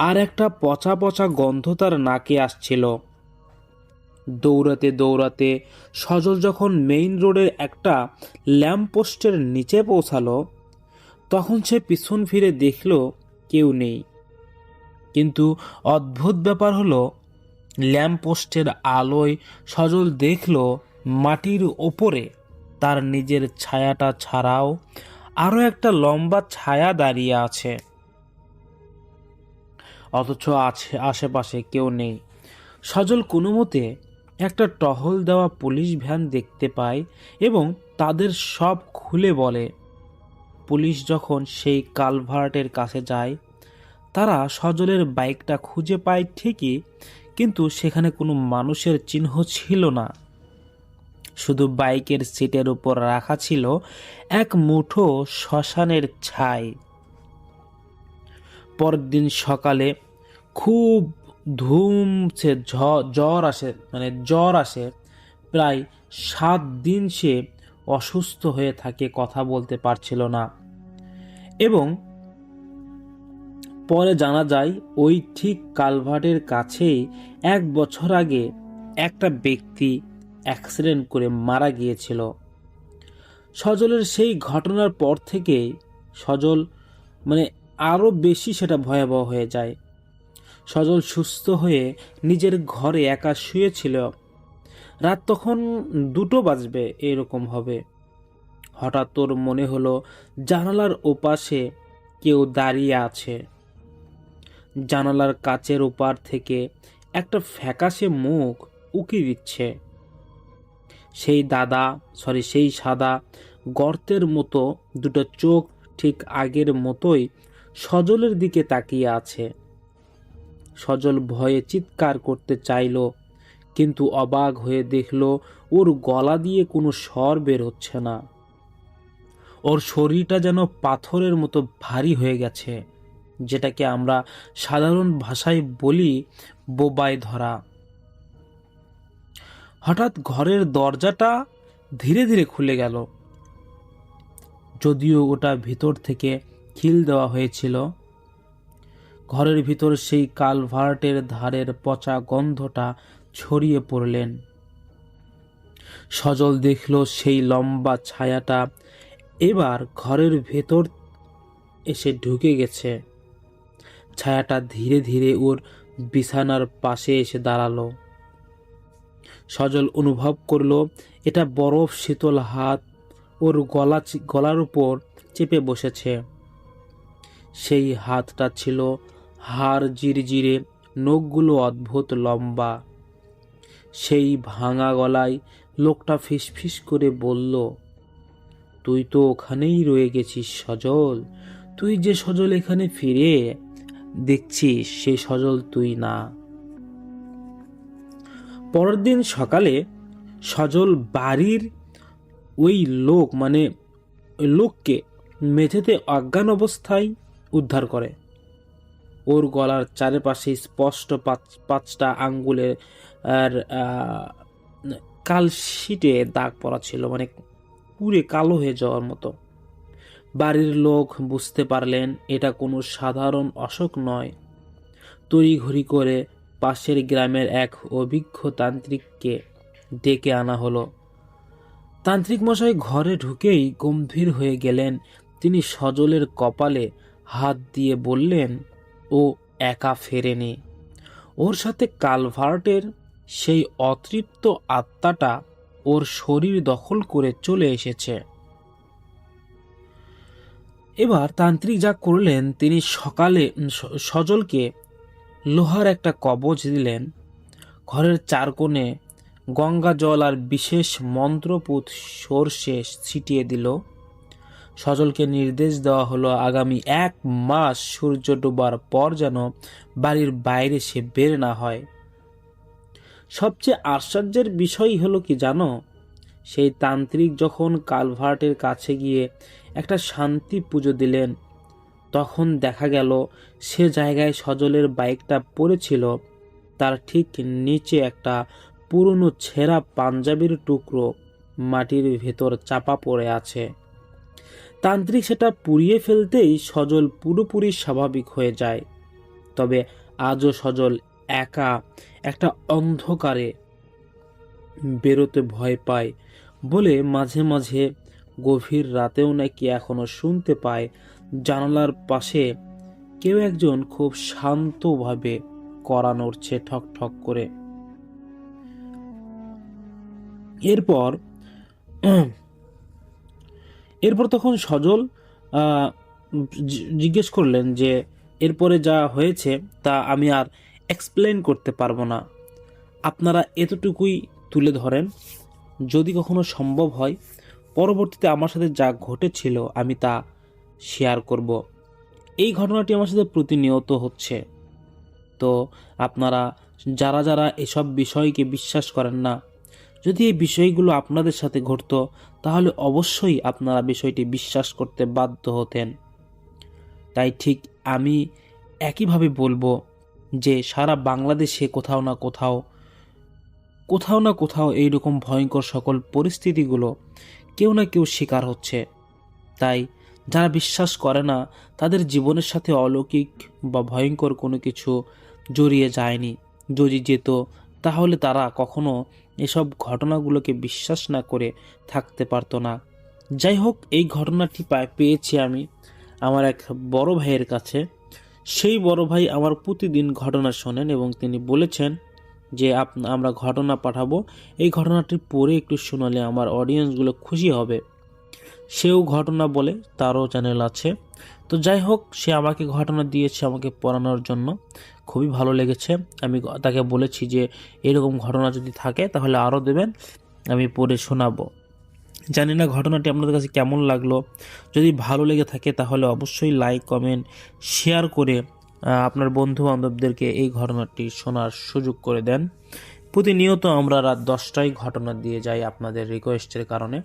আর একটা পচা পচা গন্ধ তার নাকে আসছিল। দৌড়াতে দৌড়াতে সজল যখন মেইন রোডের একটা ল্যাম্পপোস্টের নিচে পৌঁছালো, তখন সে পিছন ফিরে দেখল কেউ নেই। কিন্তু অদ্ভুত ব্যাপার হলো, ল্যাম্পপোস্টের আলোয় সজল দেখল মাটির ওপরে তার নিজের ছায়াটা ছাড়াও আরো একটা লম্বা ছায়া দাঁড়িয়ে আছে। অথচ আশেপাশে কেউ নেই। সজল কোনো মতে একটা টহল দেওয়া পুলিশ ভ্যান দেখতে পায় এবং তাদের সব খুলে বলে। পুলিশ যখন সেই কালভার্টের কাছে যায়, তারা সজলের বাইকটা খুঁজে পায় ঠিকই, কিন্তু সেখানে কোনো মানুষের চিহ্ন ছিল না। শুধু বাইকের সিটের উপর রাখা ছিল এক মুঠো শ্মশানের ছাই। পরের দিন সকালে খুব ধুমছে জ্বর আসে। প্রায় 7 দিন সে অসুস্থ হয়ে থাকে, কথা বলতে পারছিল না। এবং পরে জানা যায় ওই ঠিক কালভার্টের কাছেই 1 বছর আগে একটা ব্যক্তি অ্যাক্সিডেন্ট করে মারা গিয়েছিল। সজলের সেই ঘটনার পর থেকেই সজল আরো বেশি সেটা ভয়াবহ হয়ে যায়। সজল সুস্থ হয়ে নিজের ঘরে একা শুয়েছিল। রাত তখন 2টো বাজবে এরকম হবে। হঠাৎ তোর মনে হলো জানালার ওপাশে কেউ দাঁড়িয়ে আছে। জানালার কাচের ওপার থেকে একটা ফ্যাকাশে মুখ উকি দিচ্ছে। সেই সাদা গর্তের মতো দুটো চোখ ঠিক আগের মতোই সজলের দিকে তাকিয়ে আছে। সজল ভয়ে চিৎকার করতে চাইল, কিন্তু অবাক হয়ে দেখল ওর গলা দিয়ে কোনো স্বর বের হচ্ছে না। ওর শরীরটা যেন পাথরের মতো ভারী হয়ে গেছে, যেটাকে আমরা সাধারণ ভাষায় বলি বোবায় ধরা। হঠাৎ ঘরের দরজাটা ধীরে ধীরে খুলে গেল। যদিও ওটা ভিতর থেকে খিল দেওয়া হয়েছিল। ঘরের ভিতর সেই কালভার্টের ধারের পচা গন্ধটা ছড়িয়ে পড়লেন। সজল দেখল সেই লম্বা ছায়াটা এবার ঘরের ভেতর এসে ঢুকে গেছে। ছায়াটা ধীরে ধীরে ওর বিছানার পাশে এসে দাঁড়ালো। সজল অনুভব করলো এটা বরফ শীতল হাত ওর গলার উপর চেপে বসেছে। সেই হাতটা ছিল হাড় জিরজিরে, নখগুলো অদ্ভুত লম্বা। সেই ভাঙা গলায় লোকটা ফিসফিস করে বলল, তুই তো ওখানেই রয়ে গেছিস সজল। তুই যে সজল এখানে ফিরে দেখছিস সে সজল তুই না। পরের দিন সকালে সজল বাড়ির ওই লোককে মেঝেতে অজ্ঞান অবস্থায় উদ্ধার করে। ওর গলার চারপাশে স্পষ্ট 5টা আঙ্গুলের কালশিটে দাগ পড়া ছিল, পুরে কালো হয়ে যাওয়ার মতো। বাড়ির লোক বুঝতে পারলেন এটা কোনো সাধারণ অসুখ নয়। তড়িঘড়ি করে পাশের গ্রামের এক অভিজ্ঞ তান্ত্রিককে ডেকে আনা হলো। তান্ত্রিক মশাই ঘরে ঢুকেই গম্ভীর হয়ে গেলেন। তিনি সজলের কপালে হাত দিয়ে বললেন, ও একা ফেরেনি। ওর সাথে কালভার্টের সেই অতৃপ্ত আত্মাটা ওর শরীর দখল করে চলে এসেছে। এবার তান্ত্রিক যা করলেন, তিনি সকালে সজলকে লোহার একটা কবচ দিলেন, ঘরের চার কোণে গঙ্গা জল আর বিশেষ মন্ত্রপুত সর্ষে ছিটিয়ে দিল। সজলকে নির্দেশ দেওয়া হলো আগামী 1 মাস সূর্য ডোবার পর যেন বাড়ির বাইরে সে বের না হয়। সবচেয়ে আশ্চর্যের বিষয় হলো কি জানো, সেই তান্ত্রিক যখন কালভার্টের কাছে গিয়ে একটা শান্তি পুজো দিলেন, তখন দেখা গেল সে জায়গায় সজলের বাইকটা পড়েছিল, তার ঠিক নিচে একটা পুরনো ছেঁড়া পাঞ্জাবির টুকরো মাটির ভেতর চাপা পড়ে আছে। তান্ত্রিক সেটা পুড়িয়ে ফেলতেই সজল পুরোপুরি স্বাভাবিক হয়ে যায়। তবে আজও সজল একা একটা অন্ধকারে বেরোতে ভয় পায় বলে মাঝে মাঝে গভীর রাতেও নাকি এখনো শুনতে পায় জানালার পাশে কেউ একজন খুব শান্তভাবে কড়া নড়ছে ঠক ঠক করে। এরপর এরপর তখন সজল জিজ্ঞেস করলেন যে এরপরে যা হয়েছে তা আমি আর এক্সপ্লেন করতে পারবো না, আপনারা এতটুকুই তুলে ধরেন। যদি কখনো সম্ভব হয় পরবর্তীতে আমার সাথে যা ঘটেছিল আমি তা শেয়ার করব। এই ঘটনাটি আমার সাথে প্রতিনিয়ত হচ্ছে। তো আপনারা যারা যারা এসব বিষয়কে বিশ্বাস করেন না, যদি এই বিষয়গুলো আপনাদের সাথে ঘটতো তাহলে অবশ্যই আপনারা বিষয়টি বিশ্বাস করতে বাধ্য হতেন। তাই ঠিক আমি একইভাবে বলবো যে সারা বাংলাদেশে কোথাও না কোথাও এইরকম ভয়ঙ্কর সকল পরিস্থিতিগুলো কেউ না কেউ শিকার হচ্ছে। তাই যারা বিশ্বাস করে না তাদের জীবনের সাথে অলৌকিক বা ভয়ঙ্কর কোনো কিছু জড়িয়ে যায়নি। যদি যেত তাহলে তারা কখনো এসব ঘটনাগুলোকে বিশ্বাস না করে থাকতে পারতো না। যাই হোক, এই ঘটনাটি পেয়েছি আমি আমার এক বড় ভাইয়ের কাছে। সেই বড় ভাই আমার প্রতিদিন ঘটনা শোনেন এবং তিনি বলেছেন যে আমরা ঘটনা পাঠাবো, এই ঘটনাটি পড়ে একটু শোনালে আমার অডিয়েন্সগুলো খুশি হবে। সেও ঘটনা বলে, তারও চ্যানেল আছে। তো যাই হোক, সে আমাকে ঘটনা দিয়েছে আমাকে পড়ানোর জন্য, খুবই ভালো লেগেছে। আমি তাকে বলেছি যে এরকম ঘটনা যদি থাকে তাহলে আরও দেবেন, আমি পড়ে শোনাবো। জানি না ঘটনাটি আপনাদের কাছে কেমন লাগলো। যদি ভালো লেগে থাকে তাহলে অবশ্যই লাইক কমেন্ট শেয়ার করে আপনার বন্ধু বান্ধবদেরকে এই ঘটনাটি শোনার সুযোগ করে দেন। প্রতিনিয়ত আমরা রাত 10টায় ঘটনা দিয়ে যাই আপনাদের রিকোয়েস্টের কারণে।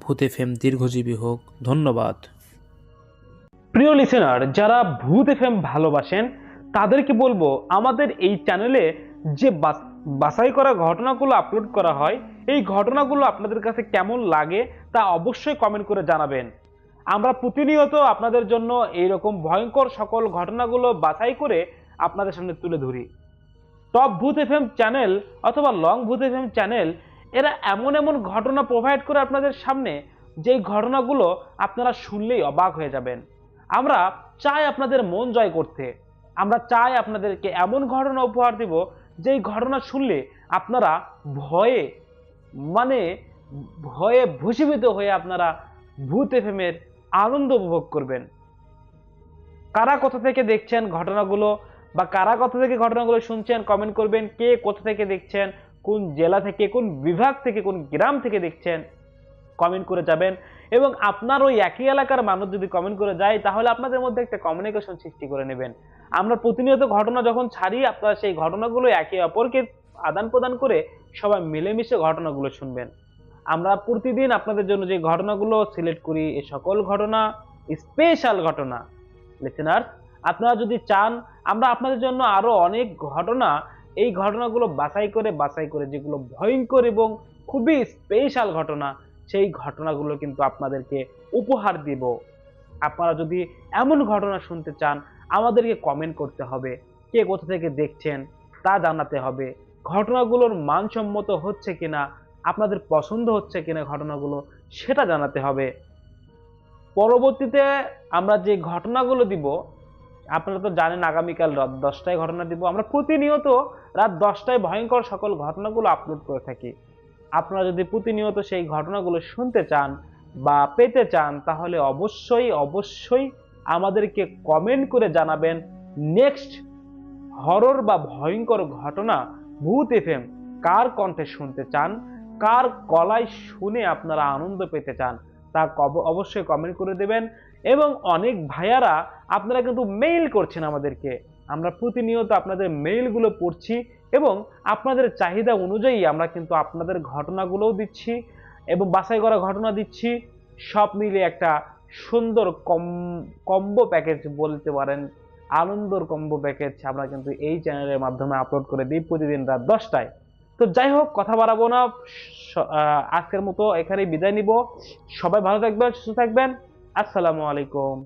ভূত এফএম দীর্ঘজীবী হোক। ধন্যবাদ। প্রিয় লিসেনার, যারা ভূত এফএম ভালোবাসেন তাদেরকে বলবো আমাদের এই চ্যানেলে যে বাছাই করা ঘটনাগুলো আপলোড করা হয়, এই ঘটনাগুলো আপনাদের কাছে কেমন লাগে তা অবশ্যই কমেন্ট করে জানাবেন। আমরা প্রতিনিয়ত আপনাদের জন্য এইরকম ভয়ঙ্কর সকল ঘটনাগুলো বাছাই করে আপনাদের সামনে তুলে ধরি। টপ ভূত এফএম চ্যানেল অথবা লং ভূত এফএম চ্যানেল এরা এমন এমন ঘটনা প্রোভাইড করে আপনাদের সামনে, যেই ঘটনাগুলো আপনারা শুনলেই অবাক হয়ে যাবেন। আমরা চাই আপনাদের মন জয় করতে, আমরা চাই আপনাদেরকে এমন ঘটনা উপহার দিব যেই ঘটনা শুনলে আপনারা ভয়ে ভূষীভূত হয়ে আপনারা ভূত এফএম এর আনন্দ উপভোগ করবেন। কারা কোথা থেকে দেখছেন ঘটনাগুলো বা কারা কোথা থেকে ঘটনাগুলো শুনছেন কমেন্ট করবেন। কে কোথা থেকে দেখছেন, কোন জেলা থেকে, কোন বিভাগ থেকে, কোন গ্রাম থেকে দেখছেন কমেন্ট করে যাবেন। এবং আপনার ওই একই এলাকার মানুষ যদি কমেন্ট করে যায় তাহলে আপনাদের মধ্যে একটা কমিউনিকেশন সৃষ্টি করে নেবেন। আমরা প্রতিনিয়ত ঘটনা যখন ছাড়ি আপনারা সেই ঘটনাগুলো একে অপরকে আদান প্রদান করে সবাই মিলেমিশে ঘটনাগুলো শুনবেন। আমরা প্রতিদিন আপনাদের জন্য যে ঘটনাগুলো সিলেক্ট করি এই সকল ঘটনা স্পেশাল ঘটনা। লিসেনার্স, আপনারা যদি চান আমরা আপনাদের জন্য আরো অনেক ঘটনা, এই ঘটনাগুলো বাছাই করে যেগুলো ভয়ঙ্কর এবং খুবই স্পেশাল ঘটনা, সেই ঘটনাগুলো কিন্তু আপনাদেরকে উপহার দিব। আপনারা যদি এমন ঘটনা শুনতে চান আমাদেরকে কমেন্ট করতে হবে, কে কোথা থেকে দেখছেন তা জানাতে হবে, ঘটনাগুলোর মানসম্মত হচ্ছে কিনা, আপনাদের পছন্দ হচ্ছে কিনা ঘটনাগুলো সেটা জানাতে হবে। পরবর্তীতে আমরা যে ঘটনাগুলো দিব আপনারা তো জানেন আগামীকাল রাত 10টায় ঘটনা দিব। আমরা প্রতিনিয়ত রাত 10টায় ভয়ঙ্কর সকল ঘটনাগুলো আপলোড করে থাকি। আপনারা যদি প্রতিনিয়ত সেই ঘটনাগুলো শুনতে চান বা পেতে চান তাহলে অবশ্যই অবশ্যই আমাদেরকে কমেন্ট করে জানাবেন নেক্সট হরর বা ভয়ঙ্কর ঘটনা ভূত এফএম কার কণ্ঠে শুনতে চান, কার গলায় শুনে আপনারা আনন্দ পেতে চান তা অবশ্যই কমেন্ট করে দেবেন। এবং অনেক ভাইয়ারা আপনারা কিন্তু মেইল করছেন আমাদেরকে, আমরা প্রতিনিয়ত আপনাদের মেইলগুলো পড়ছি এবং আপনাদের চাহিদা অনুযায়ী আমরা কিন্তু আপনাদের ঘটনাগুলোও দিচ্ছি এবং বাছাই করা ঘটনা দিচ্ছি। সব মিলে একটা সুন্দর কম্বো প্যাকেজ বলতে পারেন, আনন্দর কম্বো প্যাকেজ আমরা কিন্তু এই চ্যানেলের মাধ্যমে আপলোড করে দিই প্রতিদিন রাত 10টায়। তো যাই হোক, কথা বাড়াবো না, আজকের মতো এখানেই বিদায় নিব। সবাই ভালো থাকবেন, সুস্থ থাকবেন। আসসালামু আলাইকুম।